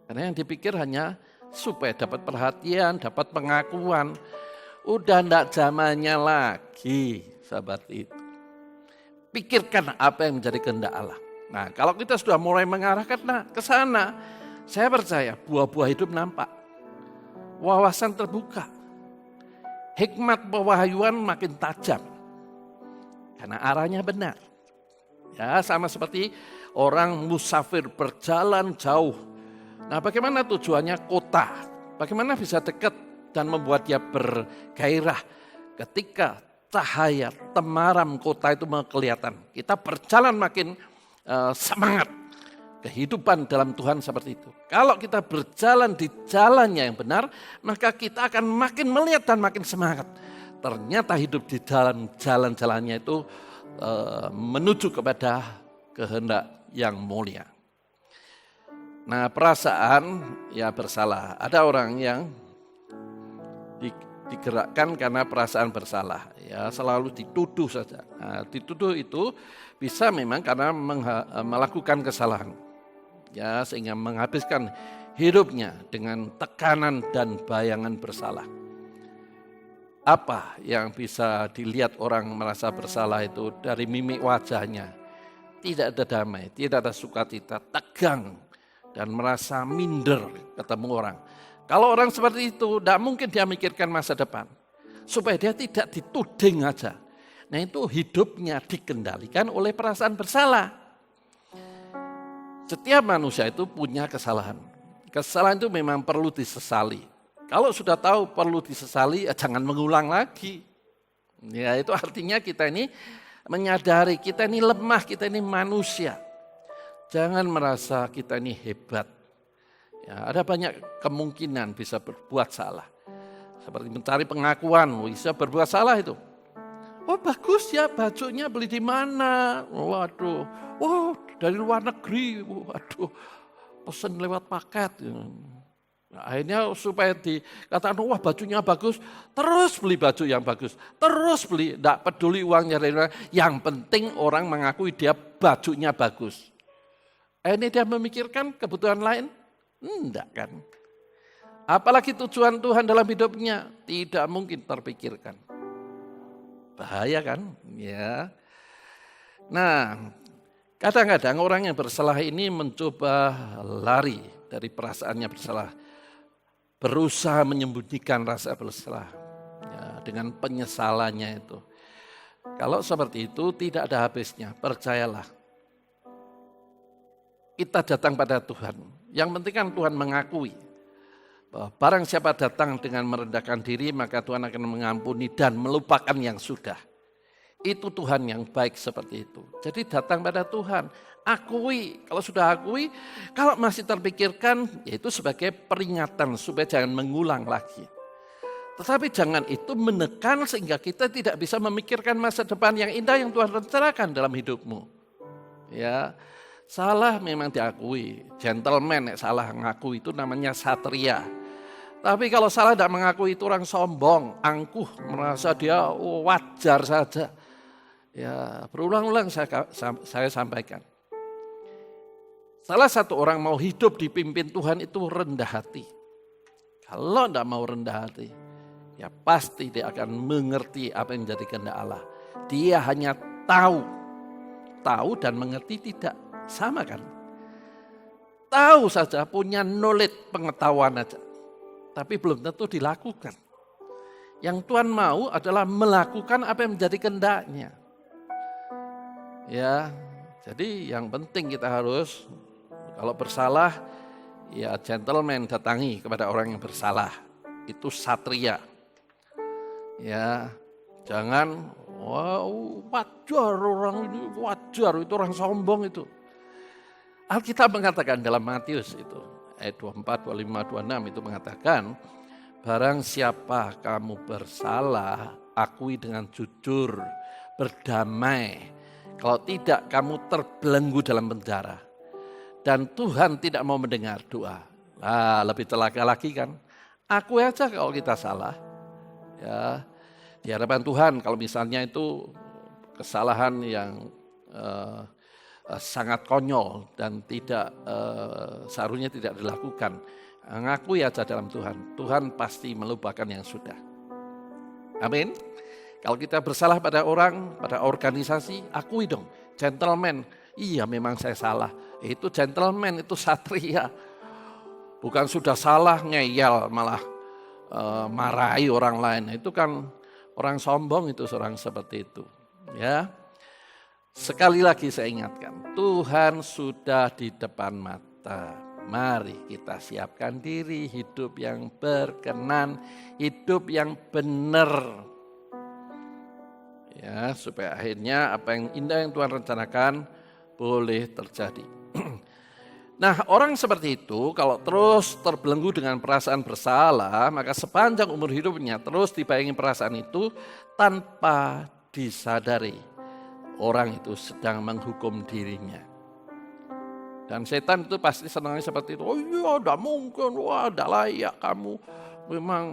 Karena yang dipikir hanya supaya dapat perhatian, dapat pengakuan. Udah tidak zamannya lagi, sahabat itu. Pikirkan apa yang menjadi kehendak Allah. Nah, kalau kita sudah mulai mengarahkan ke sana, saya percaya buah-buah hidup nampak. Wawasan terbuka. Hikmat pewahyuan makin tajam. Karena arahnya benar. Ya, sama seperti orang musafir berjalan jauh. Nah, bagaimana tujuannya kota? Bagaimana bisa dekat dan membuat dia bergairah ketika cahaya temaram kota itu kelihatan. Kita berjalan makin semangat. Kehidupan dalam Tuhan seperti itu. Kalau kita berjalan di jalannya yang benar, maka kita akan makin melihat dan makin semangat. Ternyata hidup di dalam jalan-jalannya itu menuju kepada kehendak yang mulia. Nah, perasaan ya bersalah. Ada orang yang digerakkan karena perasaan bersalah. Ya, selalu dituduh saja. Nah, dituduh itu bisa memang karena melakukan kesalahan. Ya, sehingga menghabiskan hidupnya dengan tekanan dan bayangan bersalah. Apa yang bisa dilihat orang merasa bersalah itu dari mimik wajahnya? Tidak ada damai, tidak ada sukacita, tegang dan merasa minder ketemu orang. Kalau orang seperti itu, tidak mungkin dia mikirkan masa depan. Supaya dia tidak dituding aja. Nah, itu hidupnya dikendalikan oleh perasaan bersalah. Setiap manusia itu punya kesalahan. Kesalahan itu memang perlu disesali. Kalau sudah tahu perlu disesali, ya jangan mengulang lagi. Ya, itu artinya kita ini menyadari kita ini lemah, kita ini manusia. Jangan merasa kita ini hebat. Ya, ada banyak kemungkinan bisa berbuat salah. Seperti mencari pengakuan, bisa berbuat salah itu. Oh, bagus ya bajunya, beli di mana? Waduh, oh dari luar negeri, waduh, pesen lewat paket. Nah, akhirnya supaya dikatakan, wah bajunya bagus, terus beli baju yang bagus, terus beli, tidak peduli uangnya dari mana, yang penting orang mengakui dia bajunya bagus. Ini dia memikirkan kebutuhan lain? Enggak kan. Apalagi tujuan Tuhan dalam hidupnya, tidak mungkin terpikirkan. Bahaya kan? Ya. Nah, kadang-kadang orang yang bersalah ini mencoba lari dari perasaannya bersalah. Berusaha menyembunyikan rasa bersalah ya, dengan penyesalannya itu. Kalau seperti itu tidak ada habisnya, percayalah. Kita datang pada Tuhan. Yang penting kan Tuhan mengakui. Bahwa barang siapa datang dengan merendahkan diri, maka Tuhan akan mengampuni dan melupakan yang sudah. Itu Tuhan yang baik seperti itu. Jadi datang pada Tuhan, akui. Kalau sudah akui, kalau masih terpikirkan, yaitu sebagai peringatan supaya jangan mengulang lagi. Tetapi jangan itu menekan sehingga kita tidak bisa memikirkan masa depan yang indah yang Tuhan rencanakan dalam hidupmu. Ya, salah memang diakui. Gentleman salah ngaku itu namanya satria. Tapi kalau salah tidak mengakui itu orang sombong, angkuh, merasa dia wajar saja. Ya, berulang-ulang saya sampaikan. Salah satu orang mau hidup dipimpin Tuhan itu rendah hati. Kalau tidak mau rendah hati, ya pasti dia akan mengerti apa yang menjadi kehendak Allah. Dia hanya tahu dan mengerti tidak sama kan? Tahu saja, punya knowledge, pengetahuan aja. Tapi belum tentu dilakukan. Yang Tuhan mau adalah melakukan apa yang menjadi kehendaknya. Ya, jadi yang penting kita harus, kalau bersalah, ya gentleman datangi kepada orang yang bersalah. Itu satria. Ya, jangan wajar orang ini, wajar itu orang sombong itu. Alkitab mengatakan dalam Matius itu, ayat 24, 25, 26 itu mengatakan, barang siapa kamu bersalah, akui dengan jujur, berdamai. Kalau tidak, kamu terbelenggu dalam penjara. Dan Tuhan tidak mau mendengar doa. Nah, lebih celaka lagi kan, akui aja kalau kita salah. Ya, di hadapan Tuhan kalau misalnya itu kesalahan yang sangat konyol dan tidak seharusnya tidak dilakukan, ngakui aja dalam Tuhan. Tuhan pasti melupakan yang sudah. Amin. Kalau kita bersalah pada orang, pada organisasi, akui dong, gentleman. Iya memang saya salah. Itu gentleman, itu satria. Bukan sudah salah ngeyel malah marahi orang lain. Itu kan orang sombong itu, seorang seperti itu. Ya. Sekali lagi saya ingatkan, Tuhan sudah di depan mata. Mari kita siapkan diri, hidup yang berkenan, hidup yang benar. Ya, supaya akhirnya apa yang indah yang Tuhan rencanakan boleh terjadi. Nah, orang seperti itu kalau terus terbelenggu dengan perasaan bersalah, maka sepanjang umur hidupnya terus dibayangi perasaan itu tanpa disadari. Orang itu sedang menghukum dirinya. Dan setan itu pasti senangnya seperti itu. Oh iya, tidak mungkin, wah tidak layak kamu. Memang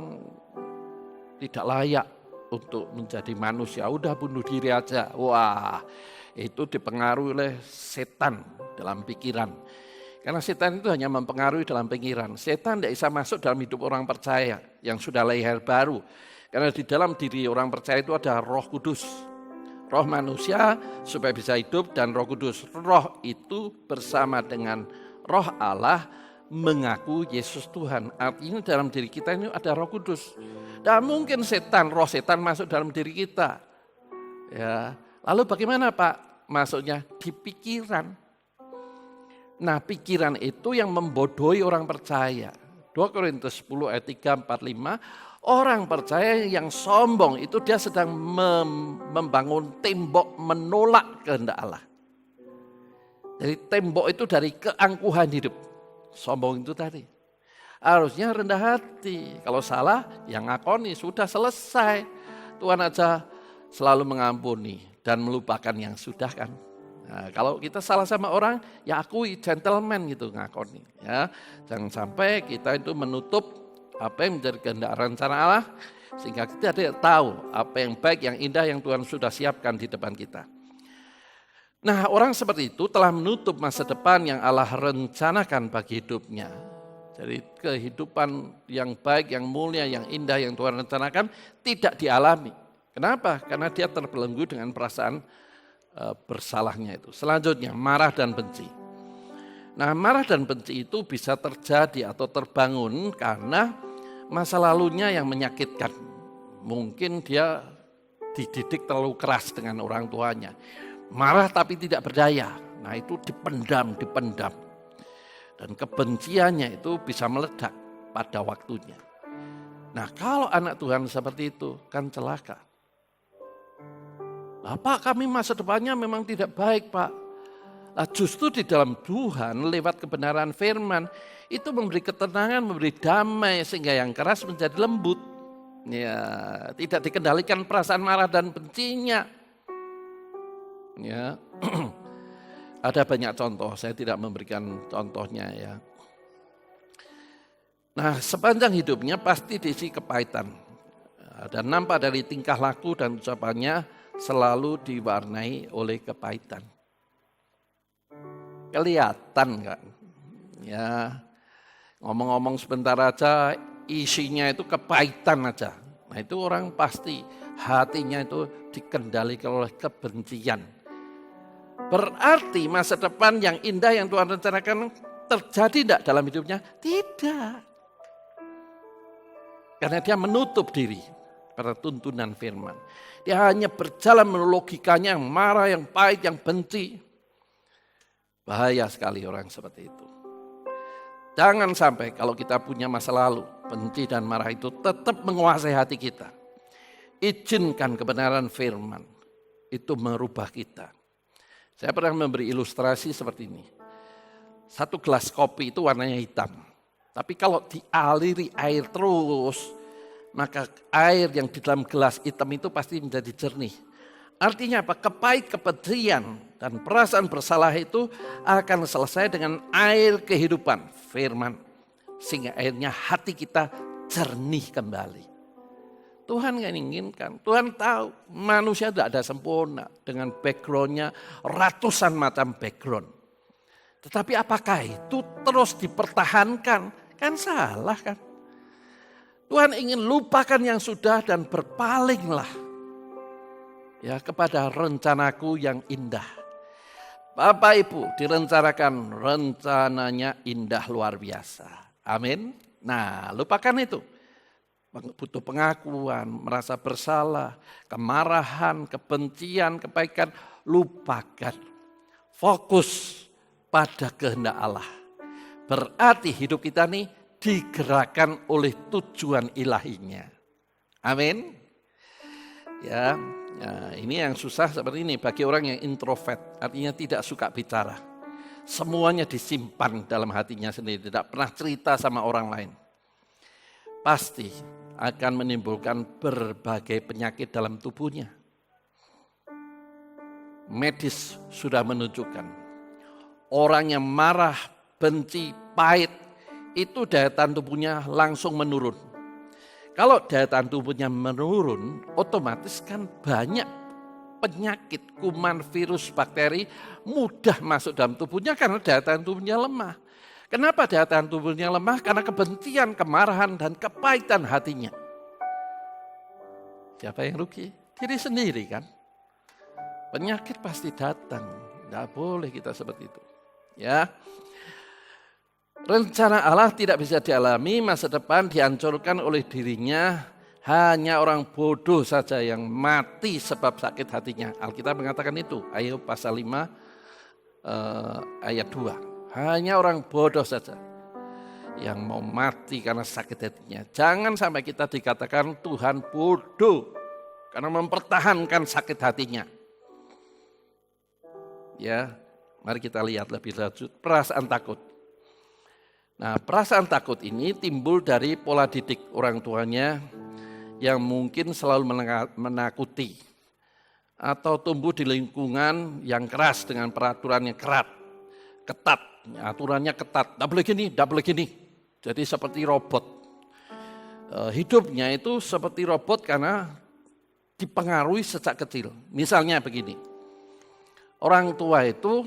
tidak layak untuk menjadi manusia. Udah bunuh diri aja. Wah, itu dipengaruhi oleh setan dalam pikiran. Karena setan itu hanya mempengaruhi dalam pikiran. Setan tidak bisa masuk dalam hidup orang percaya yang sudah lahir baru. Karena di dalam diri orang percaya itu ada Roh Kudus. Roh manusia supaya bisa hidup dan Roh Kudus. Roh itu bersama dengan Roh Allah mengaku Yesus Tuhan. Artinya dalam diri kita ini ada Roh Kudus. Dan mungkin roh setan masuk dalam diri kita. Ya, lalu bagaimana Pak masuknya? Di pikiran. Nah, pikiran itu yang membodohi orang percaya. 2 Korintus 10 ayat 3, 4, 5. Orang percaya yang sombong itu dia sedang membangun tembok menolak kehendak Allah. Jadi tembok itu dari keangkuhan hidup. Sombong itu tadi. Harusnya rendah hati. Kalau salah, yang ngakoni sudah selesai. Tuhan aja selalu mengampuni dan melupakan yang sudah kan. Nah, kalau kita salah sama orang, ya akui, gentleman gitu ngakoni. Ya, jangan sampai kita itu menutup apa yang menjadi kehendak rencana Allah, sehingga kita tidak tahu apa yang baik, yang indah yang Tuhan sudah siapkan di depan kita. Nah, orang seperti itu telah menutup masa depan yang Allah rencanakan bagi hidupnya. Jadi kehidupan yang baik, yang mulia, yang indah yang Tuhan rencanakan tidak dialami. Kenapa? Karena dia terbelenggu dengan perasaan bersalahnya itu. Selanjutnya, marah dan benci. Nah, marah dan benci itu bisa terjadi atau terbangun karena masa lalunya yang menyakitkan. Mungkin dia dididik terlalu keras dengan orang tuanya. Marah tapi tidak berdaya. Nah, itu dipendam. Dan kebenciannya itu bisa meledak pada waktunya. Nah, kalau anak Tuhan seperti itu kan celaka. Pak, kami masa depannya memang tidak baik, Pak. Nah, justru di dalam Tuhan lewat kebenaran firman itu memberi ketenangan, memberi damai sehingga yang keras menjadi lembut. Ya, tidak dikendalikan perasaan marah dan bencinya. Ya. Ada banyak contoh, saya tidak memberikan contohnya ya. Nah, sepanjang hidupnya pasti diisi kepahitan. Dan nampak dari tingkah laku dan ucapannya selalu diwarnai oleh kepahitan. Kelihatan kan? Ya, ngomong-ngomong sebentar aja isinya itu kepahitan aja. Nah, itu orang pasti hatinya itu dikendalikan oleh kebencian. Berarti masa depan yang indah yang Tuhan rencanakan terjadi tidak dalam hidupnya? Tidak. Karena dia menutup diri pada tuntunan firman. Dia hanya berjalan menurut logikanya yang marah, yang pahit, yang benci. Bahaya sekali orang seperti itu. Jangan sampai kalau kita punya masa lalu, benci dan marah itu tetap menguasai hati kita. Izinkan kebenaran firman itu merubah kita. Saya pernah memberi ilustrasi seperti ini. Satu gelas kopi itu warnanya hitam. Tapi kalau dialiri air terus, maka air yang di dalam gelas hitam itu pasti menjadi jernih. Artinya apa? Kebencian dan perasaan bersalah itu akan selesai dengan air kehidupan, firman. Sehingga airnya hati kita jernih kembali. Tuhan nggak inginkan, Tuhan tahu manusia tidak ada sempurna dengan backgroundnya ratusan macam background. Tetapi apakah itu terus dipertahankan? Kan salah kan? Tuhan ingin lupakan yang sudah dan berpalinglah ya kepada rencanaku yang indah. Bapak Ibu direncanakan rencananya indah luar biasa. Amin. Nah, lupakan itu. Butuh pengakuan, merasa bersalah, kemarahan, kebencian, kebaikan, lupakan. Fokus pada kehendak Allah. Berarti hidup kita nih digerakkan oleh tujuan ilahinya. Amin. Ya, ini yang susah seperti ini bagi orang yang introvert, artinya tidak suka bicara. Semuanya disimpan dalam hatinya sendiri, tidak pernah cerita sama orang lain. Pasti akan menimbulkan berbagai penyakit dalam tubuhnya. Medis sudah menunjukkan orang yang marah, benci, pahit itu daya tahan tubuhnya langsung menurun. Kalau daya tahan tubuhnya menurun, otomatis kan banyak penyakit, kuman, virus, bakteri mudah masuk dalam tubuhnya karena daya tahan tubuhnya lemah. Kenapa daya tahan tubuhnya lemah? Karena kebencian, kemarahan, dan kepahitan hatinya. Siapa yang rugi? Diri sendiri kan. Penyakit pasti datang. Tidak boleh kita seperti itu. Ya. Rencana Allah tidak bisa dialami, masa depan dihancurkan oleh dirinya. Hanya orang bodoh saja yang mati sebab sakit hatinya. Alkitab mengatakan itu. Ayub pasal 5 ayat 2. Hanya orang bodoh saja yang mau mati karena sakit hatinya. Jangan sampai kita dikatakan Tuhan bodoh karena mempertahankan sakit hatinya. Ya, mari kita lihat lebih lanjut perasaan takut. Nah, perasaan takut ini timbul dari pola didik orang tuanya yang mungkin selalu menakuti atau tumbuh di lingkungan yang keras dengan peraturan yang ketat, aturannya ketat, tidak boleh gini, tidak boleh gini. Jadi seperti robot. Hidupnya itu seperti robot karena dipengaruhi sejak kecil. Misalnya begini, orang tua itu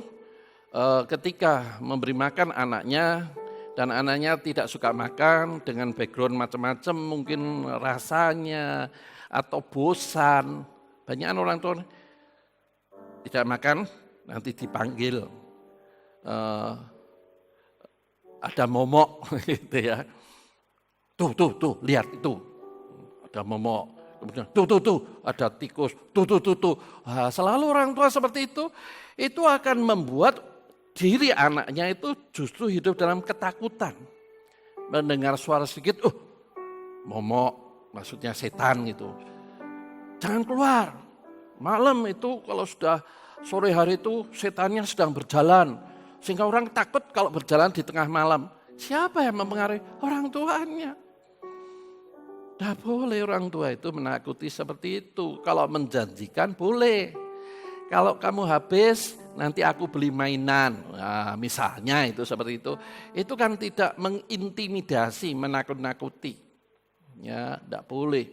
ketika memberi makan anaknya dan anaknya tidak suka makan dengan background macam-macam, mungkin rasanya atau bosan. Banyak orang tua tidak makan, nanti dipanggil. Ada momok gitu ya. Tuh, lihat itu. Ada momok. Kemudian tuh, ada tikus. Tuh. Nah, selalu orang tua seperti itu akan membuat diri anaknya itu justru hidup dalam ketakutan. Mendengar suara sedikit, momok, maksudnya setan gitu. Jangan keluar. Malam itu kalau sudah sore hari itu setannya sedang berjalan. Sehingga orang takut kalau berjalan di tengah malam. Siapa yang mempengaruhi? Orang tuanya. Tidak boleh orang tua itu menakuti seperti itu. Kalau menjanjikan boleh. Kalau kamu habis, nanti aku beli mainan. Nah, misalnya itu seperti itu. Itu kan tidak mengintimidasi, menakut-nakuti. Ya, tidak boleh.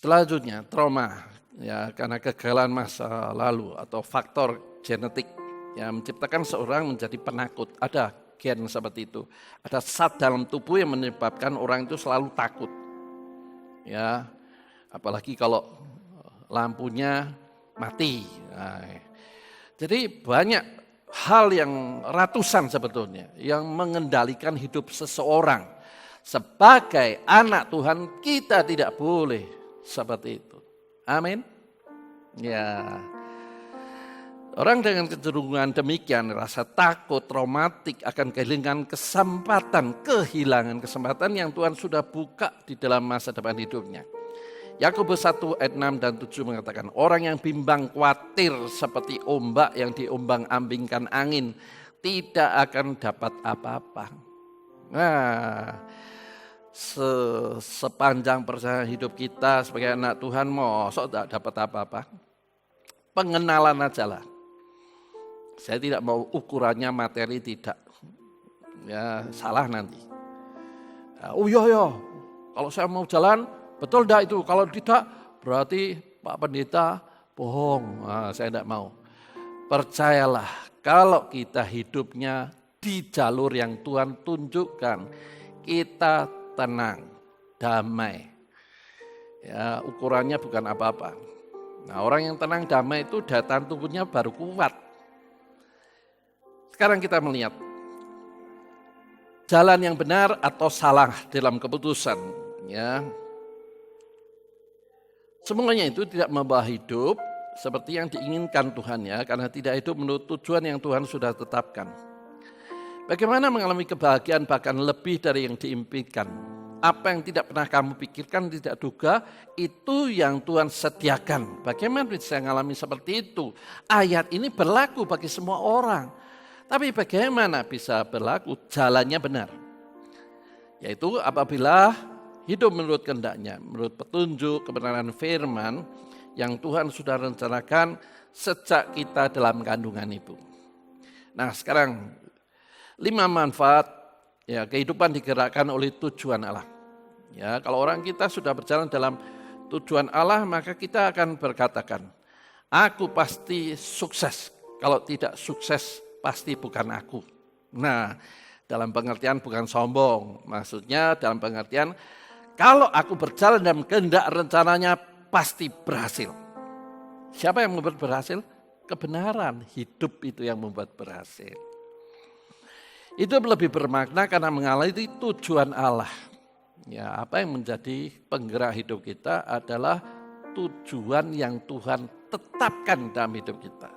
Selanjutnya, trauma. Ya, karena kegagalan masa lalu atau faktor genetik. Ya, menciptakan seorang menjadi penakut. Ada gen seperti itu. Ada zat dalam tubuh yang menyebabkan orang itu selalu takut. Ya, apalagi kalau lampunya mati. Nah, jadi banyak hal yang ratusan sebetulnya yang mengendalikan hidup seseorang. Sebagai anak Tuhan kita tidak boleh seperti itu. Amin. Ya. Orang dengan kecenderungan demikian rasa takut, traumatik akan kehilangan kesempatan yang Tuhan sudah buka di dalam masa depan hidupnya. Yakobus 1 ayat 6 dan 7 mengatakan, orang yang bimbang khawatir seperti ombak yang diombang-ambingkan angin tidak akan dapat apa-apa. Nah, sepanjang perjalanan hidup kita sebagai anak Tuhan, mosok tidak dapat apa-apa. Pengenalan aja lah. Saya tidak mau ukurannya materi, tidak. Ya, salah nanti. Oh iya, kalau saya mau jalan, betul enggak itu? Kalau tidak, berarti Pak Pendeta bohong. Nah, saya tidak mau. Percayalah, kalau kita hidupnya di jalur yang Tuhan tunjukkan, kita tenang, damai. Ya, ukurannya bukan apa-apa. Nah, orang yang tenang, damai itu daya tahan tubuhnya baru kuat. Sekarang kita melihat jalan yang benar atau salah dalam keputusan. Ya. Semuanya itu tidak membawa hidup seperti yang diinginkan Tuhan ya, karena tidak hidup menurut tujuan yang Tuhan sudah tetapkan. Bagaimana mengalami kebahagiaan bahkan lebih dari yang diimpikan? Apa yang tidak pernah kamu pikirkan, tidak duga, itu yang Tuhan sediakan. Bagaimana bisa mengalami seperti itu? Ayat ini berlaku bagi semua orang. Tapi bagaimana bisa berlaku? Jalannya benar. Yaitu apabila hidup menurut kehendaknya, menurut petunjuk kebenaran firman yang Tuhan sudah rencanakan sejak kita dalam kandungan ibu. Nah sekarang 5 manfaat ya kehidupan digerakkan oleh tujuan Allah. Ya kalau orang kita sudah berjalan dalam tujuan Allah maka kita akan berkatakan, aku pasti sukses. Kalau tidak sukses pasti bukan aku. Nah, dalam pengertian bukan sombong. Maksudnya dalam pengertian kalau aku berjalan dalam kehendak rencananya pasti berhasil. Siapa yang membuat berhasil? Kebenaran, hidup itu yang membuat berhasil. Itu lebih bermakna karena mengalami tujuan Allah. Ya, apa yang menjadi penggerak hidup kita adalah tujuan yang Tuhan tetapkan dalam hidup kita.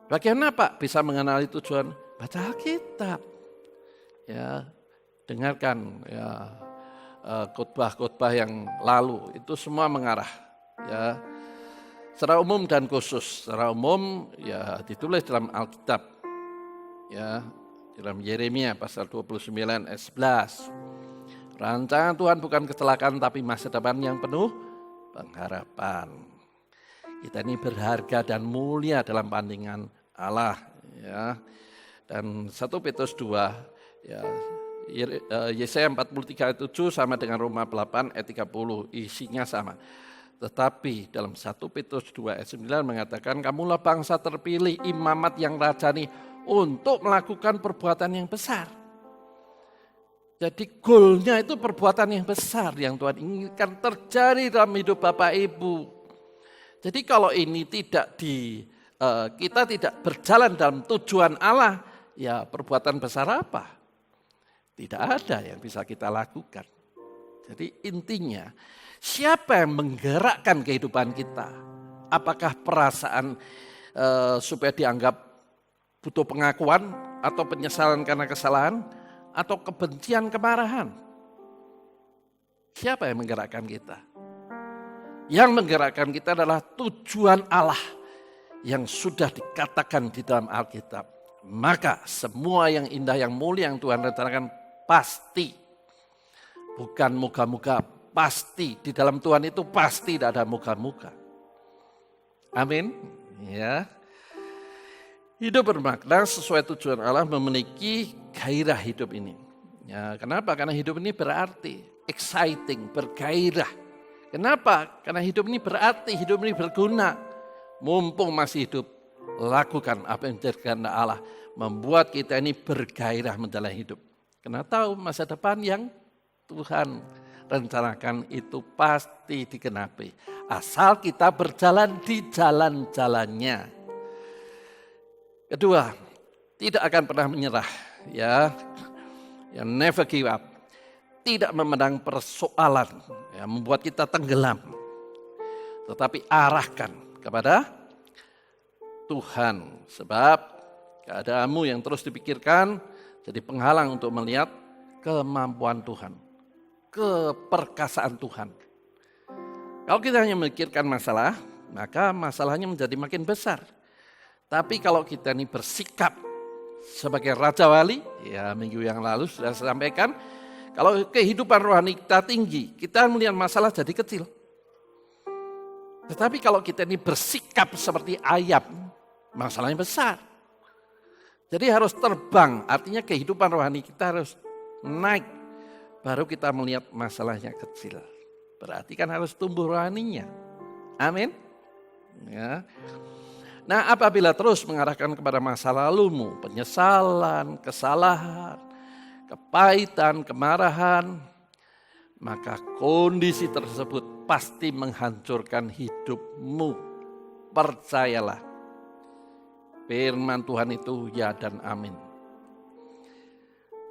Bagaimana Pak bisa mengenali tujuan? Baca Alkitab. Ya, dengarkan ya khotbah-khotbah yang lalu itu semua mengarah ya. Secara umum dan khusus. Secara umum ya ditulis dalam Alkitab. Ya, dalam Yeremia pasal 29 ayat 11. Rancangan Tuhan bukan kecelakaan tapi masa depan yang penuh pengharapan. Kita ini berharga dan mulia dalam pandangan Allah ya. Dan 1 Petrus 2 ya Yesaya 43 ayat 7 sama dengan Roma 8 ayat 30 isinya sama. Tetapi dalam 1 Petrus 2 ayat 9 mengatakan kamulah bangsa terpilih, imamat yang rajani untuk melakukan perbuatan yang besar. Jadi goalnya itu perbuatan yang besar yang Tuhan inginkan terjadi dalam hidup Bapak Ibu. Jadi kalau ini tidak kita tidak berjalan dalam tujuan Allah, ya perbuatan besar apa? Tidak ada yang bisa kita lakukan. Jadi intinya, siapa yang menggerakkan kehidupan kita? Apakah perasaan supaya dianggap butuh pengakuan atau penyesalan karena kesalahan? Atau kebencian, kemarahan? Siapa yang menggerakkan kita? Yang menggerakkan kita adalah tujuan Allah yang sudah dikatakan di dalam Alkitab. Maka semua yang indah, yang mulia yang Tuhan rencanakan pasti Bukan moga-moga, pasti di dalam Tuhan itu pasti tidak ada moga-moga. Amin. Ya. Hidup bermakna sesuai tujuan Allah memiliki gairah hidup ini. Ya, kenapa? Karena hidup ini berarti, exciting, bergairah. Kenapa? Karena hidup ini berarti, hidup ini berguna. Mumpung masih hidup, lakukan apa yang menjadi kehendak Allah. Membuat kita ini bergairah menjalani hidup. Karena tahu masa depan yang Tuhan rencanakan itu pasti digenapi. Asal kita berjalan di jalan-jalannya. Kedua, tidak akan pernah menyerah. Ya, never give up. Tidak memandang persoalan yang membuat kita tenggelam. Tetapi arahkan kepada Tuhan. Sebab keadaanmu yang terus dipikirkan jadi penghalang untuk melihat kemampuan Tuhan. Keperkasaan Tuhan. Kalau kita hanya memikirkan masalah, maka masalahnya menjadi makin besar. Tapi kalau kita ini bersikap sebagai Raja Wali, ya minggu yang lalu sudah saya sampaikan, kalau kehidupan rohani kita tinggi, kita melihat masalah jadi kecil. Tetapi kalau kita ini bersikap seperti ayam, masalahnya besar. Jadi harus terbang, artinya kehidupan rohani kita harus naik. Baru kita melihat masalahnya kecil. Berarti kan harus tumbuh rohaninya. Amin. Ya. Nah, apabila terus mengarahkan kepada masa lalumu, penyesalan, kesalahan, kepahitan, kemarahan, maka kondisi tersebut pasti menghancurkan hidupmu. Percayalah. Firman Tuhan itu ya dan amin.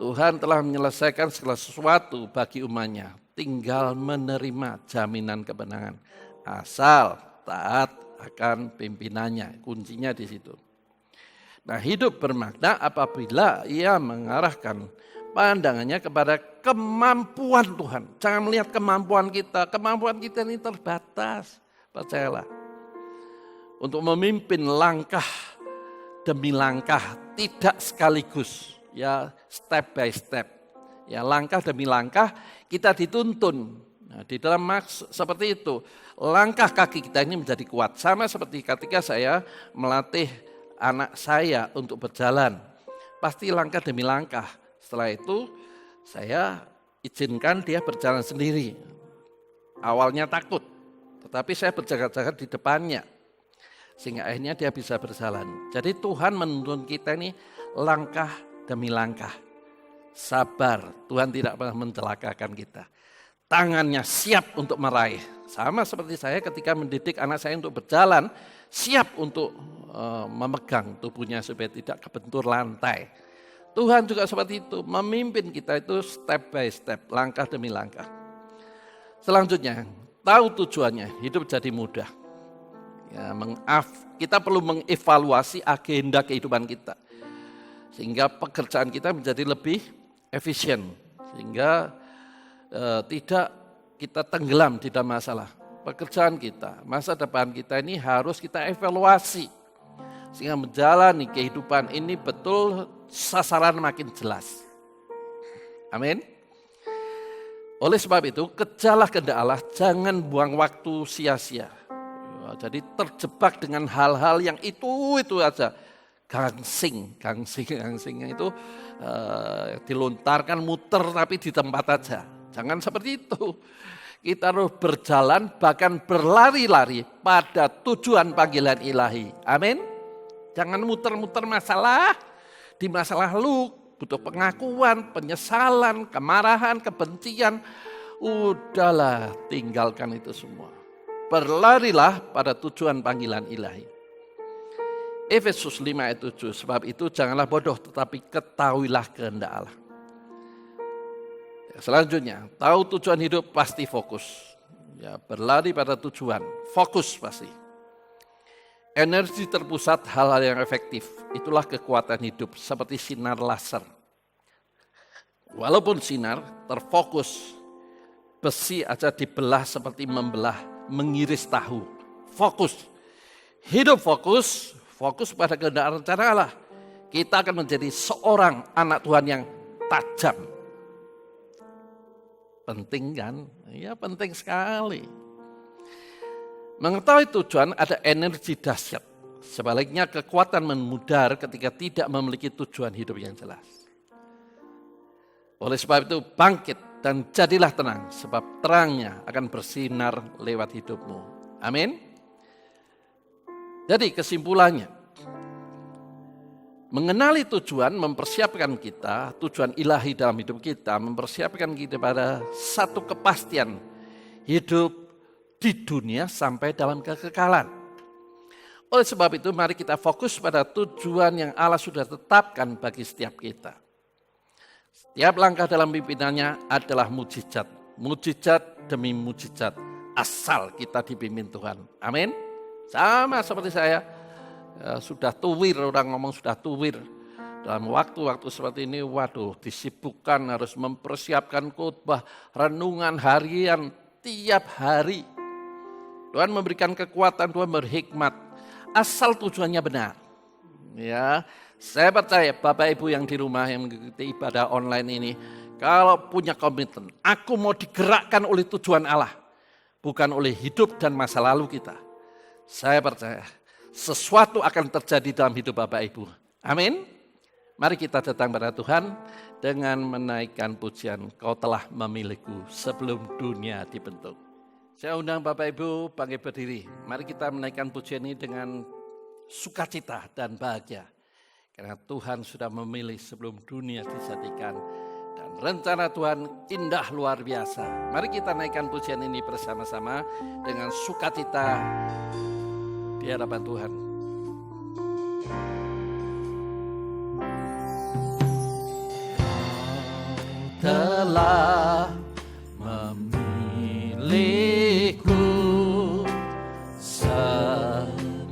Tuhan telah menyelesaikan segala sesuatu bagi umatnya. Tinggal menerima jaminan kemenangan. Asal taat akan pimpinannya. Kuncinya di situ. Nah, hidup bermakna apabila ia mengarahkan pandangannya kepada kemampuan Tuhan. Jangan melihat kemampuan kita. Kemampuan kita ini terbatas. Percayalah. Untuk memimpin langkah demi langkah. Tidak sekaligus. Ya, step by step. Ya, langkah demi langkah kita dituntun. Nah, di dalam seperti itu, langkah kaki kita ini menjadi kuat. Sama seperti ketika saya melatih anak saya untuk berjalan. Pasti langkah demi langkah. Setelah itu saya izinkan dia berjalan sendiri. Awalnya takut, tetapi saya berjaga-jaga di depannya. Sehingga akhirnya dia bisa berjalan. Jadi Tuhan menuntun kita ini langkah demi langkah. Sabar, Tuhan tidak pernah mencelakakan kita. Tangannya siap untuk meraih. Sama seperti saya ketika mendidik anak saya untuk berjalan, siap untuk memegang tubuhnya supaya tidak kebentur lantai. Tuhan juga seperti itu, memimpin kita itu step by step, langkah demi langkah. Selanjutnya, tahu tujuannya, hidup jadi mudah. Ya, kita perlu mengevaluasi agenda kehidupan kita. Sehingga pekerjaan kita menjadi lebih efisien. Sehingga tidak kita tenggelam di dalam masalah. Pekerjaan kita, masa depan kita ini harus kita evaluasi. Sehingga menjalani kehidupan ini betul sasaran makin jelas. Amin. Oleh sebab itu, kejarlah kehendak Allah, jangan buang waktu sia-sia. Jadi terjebak dengan hal-hal yang itu aja. Gangsing itu dilontarkan muter tapi di tempat aja. Jangan seperti itu. Kita harus berjalan bahkan berlari-lari pada tujuan panggilan ilahi. Amin. Jangan muter-muter masalah. Di masalah lu butuh pengakuan, penyesalan, kemarahan, kebencian. Udahlah, tinggalkan itu semua. Berlarilah pada tujuan panggilan ilahi. Efesus 5 ayat 7, sebab itu janganlah bodoh tetapi ketahuilah kehendak Allah. Selanjutnya, tahu tujuan hidup pasti fokus. Ya, berlari pada tujuan, fokus pasti. Energi terpusat hal-hal yang efektif, itulah kekuatan hidup seperti sinar laser. Walaupun sinar terfokus, besi aja dibelah seperti mengiris tahu. Fokus, hidup fokus pada kehendak rencana Allah. Kita akan menjadi seorang anak Tuhan yang tajam. Penting kan? Ya penting sekali. Mengetahui tujuan ada energi dahsyat. Sebaliknya kekuatan memudar ketika tidak memiliki tujuan hidup yang jelas. Oleh sebab itu bangkit dan jadilah tenang, sebab terangnya akan bersinar lewat hidupmu. Amin. Jadi kesimpulannya, mengenali tujuan mempersiapkan kita, tujuan ilahi dalam hidup kita, mempersiapkan kita pada satu kepastian hidup di dunia sampai dalam kekekalan. Oleh sebab itu mari kita fokus pada tujuan yang Allah sudah tetapkan bagi setiap kita. Setiap langkah dalam pimpinannya adalah mujizat. Mujizat demi mujizat asal kita dipimpin Tuhan. Amin. Sama seperti saya, sudah tuwir, orang ngomong sudah tuwir. Dalam waktu-waktu seperti ini, waduh disibukkan harus mempersiapkan khotbah, renungan harian tiap hari. Tuhan memberikan kekuatan, Tuhan berhikmat, asal tujuannya benar. Ya, saya percaya Bapak Ibu yang di rumah yang mengikuti ibadah online ini, kalau punya komitmen, aku mau digerakkan oleh tujuan Allah, bukan oleh hidup dan masa lalu kita. Saya percaya sesuatu akan terjadi dalam hidup Bapak Ibu. Amin. Mari kita datang pada Tuhan dengan menaikkan pujian, Kau telah memilihku sebelum dunia dibentuk. Saya undang Bapak Ibu bangkit berdiri. Mari kita menaikkan pujian ini dengan sukacita dan bahagia. Karena Tuhan sudah memilih sebelum dunia dijadikan. Dan rencana Tuhan indah luar biasa. Mari kita naikkan pujian ini bersama-sama dengan sukacita di hadapan Tuhan. Telah memilihku sebelum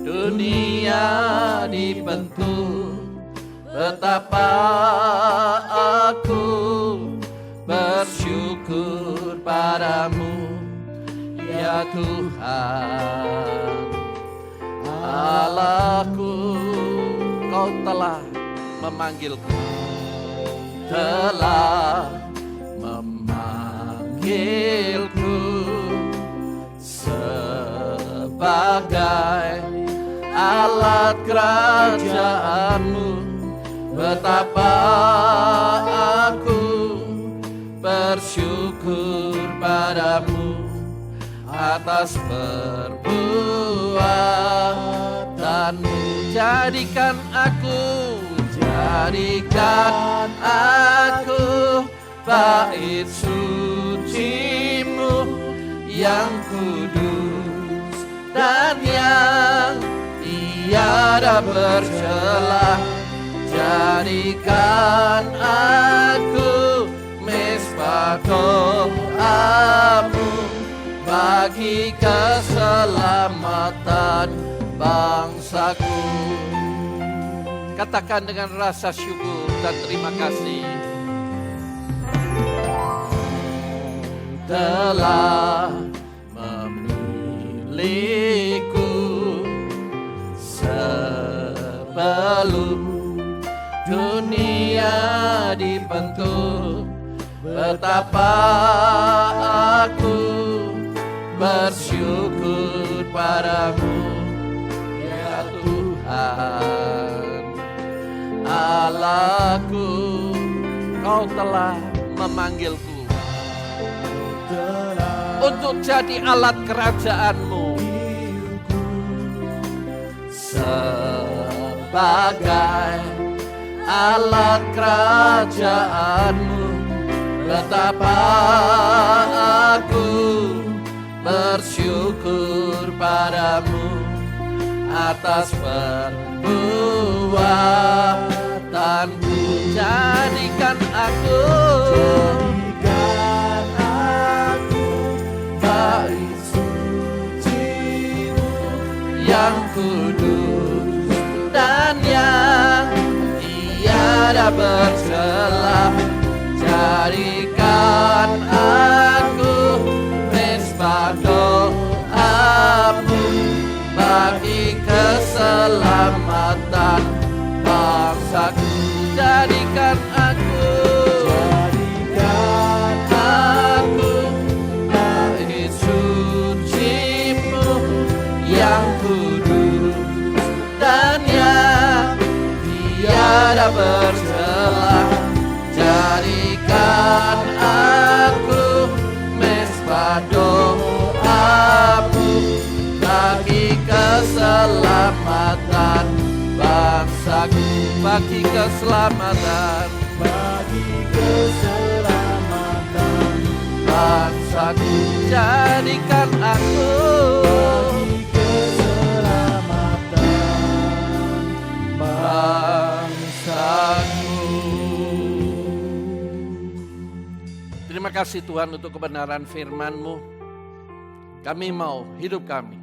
dunia dibentuk, betapa aku bersyukur padamu, ya Tuhan. Allahku, Kau telah memanggilku, telah memanggilku sebagai alat kerajaan-Mu. Betapa aku bersyukur padamu atas perbuatanmu. Jadikan aku bait suci-Mu yang kudus dan yang tiada bercela. Jadikan aku mesbah doa-Mu bagi keselamatan bangsaku. Katakan dengan rasa syukur dan terima kasih. Telah memilihku sebelum dunia dibentuk, betapa aku bersyukur padamu, ya Tuhan. Allahku, Kau telah memanggilku untuk jadi alat kerajaan-Mu, sebagai alat kerajaan-Mu. Betapa aku bersyukur padamu atas perbuatanmu. Jadikan aku bait suci-Mu yang kudus dan yang tiada bercela. Jadikan aku mesbah doa-Mu bagi keselamatan bangsaku. Jadikan aku bagi keselamatan, bangsaku jadikan aku, bangsaku. Terima kasih Tuhan untuk kebenaran firman-Mu. Kami mau hidup kami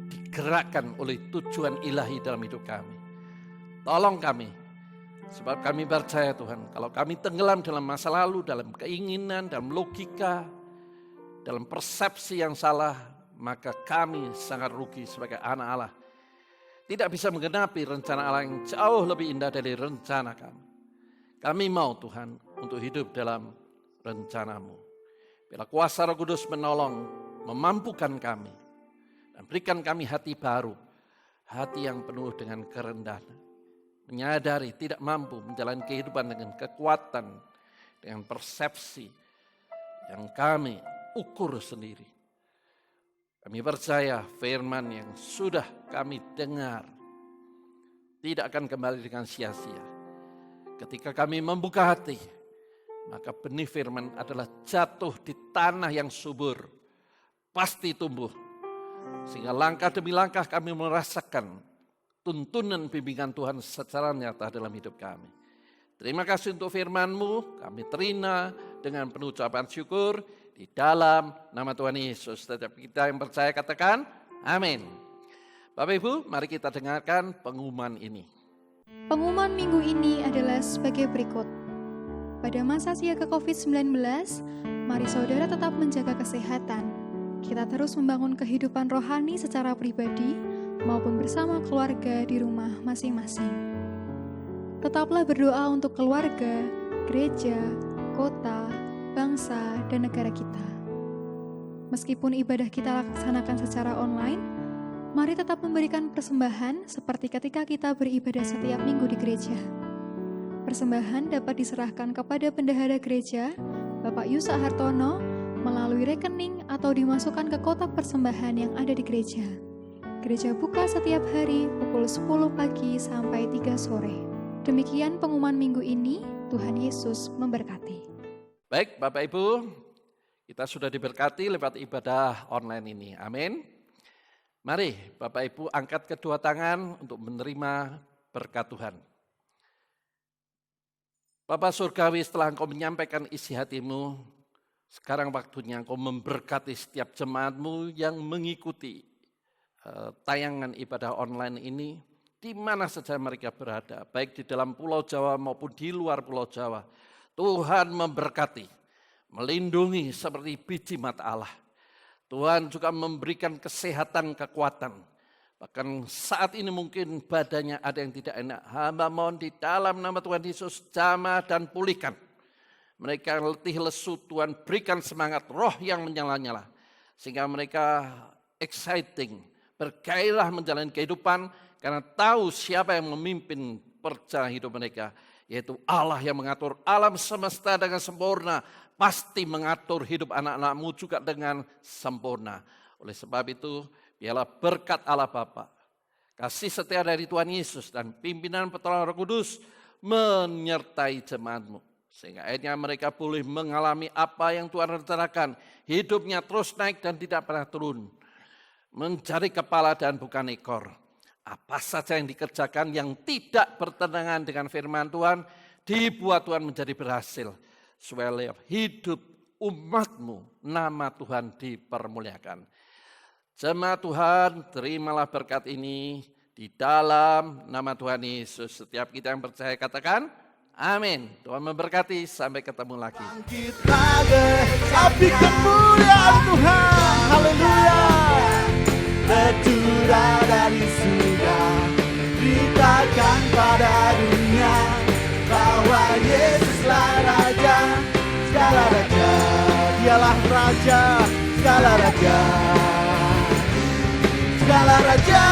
digerakkan oleh tujuan ilahi dalam hidup kami. Tolong kami, sebab kami percaya Tuhan, kalau kami tenggelam dalam masa lalu, dalam keinginan, dalam logika, dalam persepsi yang salah, maka kami sangat rugi sebagai anak Allah. Tidak bisa menggenapi rencana Allah yang jauh lebih indah dari rencana kami. Kami mau Tuhan untuk hidup dalam rencana-Mu. Bila kuasa Roh Kudus menolong, memampukan kami, dan berikan kami hati baru, hati yang penuh dengan kerendahan, menyadari tidak mampu menjalani kehidupan dengan kekuatan, dengan persepsi yang kami ukur sendiri. Kami percaya firman yang sudah kami dengar tidak akan kembali dengan sia-sia. Ketika kami membuka hati, maka benih firman adalah jatuh di tanah yang subur, pasti tumbuh. Sehingga langkah demi langkah kami merasakan tuntunan bimbingan Tuhan secara nyata dalam hidup kami. Terima kasih untuk firman-Mu, kami terima dengan penuh ucapan syukur di dalam nama Tuhan Yesus. Setiap kita yang percaya katakan amin. Bapak Ibu, mari kita dengarkan pengumuman ini. Pengumuman minggu ini adalah sebagai berikut. Pada masa siaga COVID-19, mari saudara tetap menjaga kesehatan. Kita terus membangun kehidupan rohani secara pribadi maupun bersama keluarga di rumah masing-masing. Tetaplah berdoa untuk keluarga, gereja, kota, bangsa, dan negara kita. Meskipun ibadah kita laksanakan secara online, mari tetap memberikan persembahan seperti ketika kita beribadah setiap minggu di gereja. Persembahan dapat diserahkan kepada bendahara gereja, Bapak Yusak Hartono, melalui rekening atau dimasukkan ke kotak persembahan yang ada di gereja. Gereja buka setiap hari pukul 10 pagi sampai 3 sore. Demikian pengumuman minggu ini, Tuhan Yesus memberkati. Baik Bapak Ibu, kita sudah diberkati lewat ibadah online ini. Amin. Mari Bapak Ibu angkat kedua tangan untuk menerima berkat Tuhan. Bapak Surgawi, setelah Engkau menyampaikan isi hatimu, sekarang waktunya Engkau memberkati setiap jemaat-Mu yang mengikuti tayangan ibadah online ini, di mana saja mereka berada, baik di dalam Pulau Jawa maupun di luar Pulau Jawa. Tuhan memberkati, melindungi seperti biji mata Allah. Tuhan juga memberikan kesehatan, kekuatan. Bahkan saat ini mungkin badannya ada yang tidak enak. Hamba mohon di dalam nama Tuhan Yesus jamah dan pulihkan. Mereka letih lesu, Tuhan berikan semangat roh yang menyala-nyala. Sehingga mereka exciting, bergairah menjalani kehidupan karena tahu siapa yang memimpin perjalanan hidup mereka. Yaitu Allah yang mengatur alam semesta dengan sempurna. Pasti mengatur hidup anak-anak-Mu juga dengan sempurna. Oleh sebab itu, biarlah berkat Allah Bapa, kasih setia dari Tuhan Yesus dan pimpinan pertolongan Roh Kudus menyertai jemaat-Mu. Sehingga akhirnya mereka boleh mengalami apa yang Tuhan rencanakan. Hidupnya terus naik dan tidak pernah turun. Mencari kepala dan bukan ekor. Apa saja yang dikerjakan yang tidak bertentangan dengan firman Tuhan, dibuat Tuhan menjadi berhasil. Supaya hidup umat-Mu, nama Tuhan dipermuliakan. Jemaat Tuhan, terimalah berkat ini di dalam nama Tuhan Yesus. Setiap kita yang percaya katakan, amin. Tuhan memberkati, sampai ketemu lagi. Bangkit lagi, api kemuliaan Tuhan, haleluya. Tercurah dari surga, beritakan pada dunia bahwa Yesuslah Raja, segala raja. Dialah Raja, segala raja. Segala raja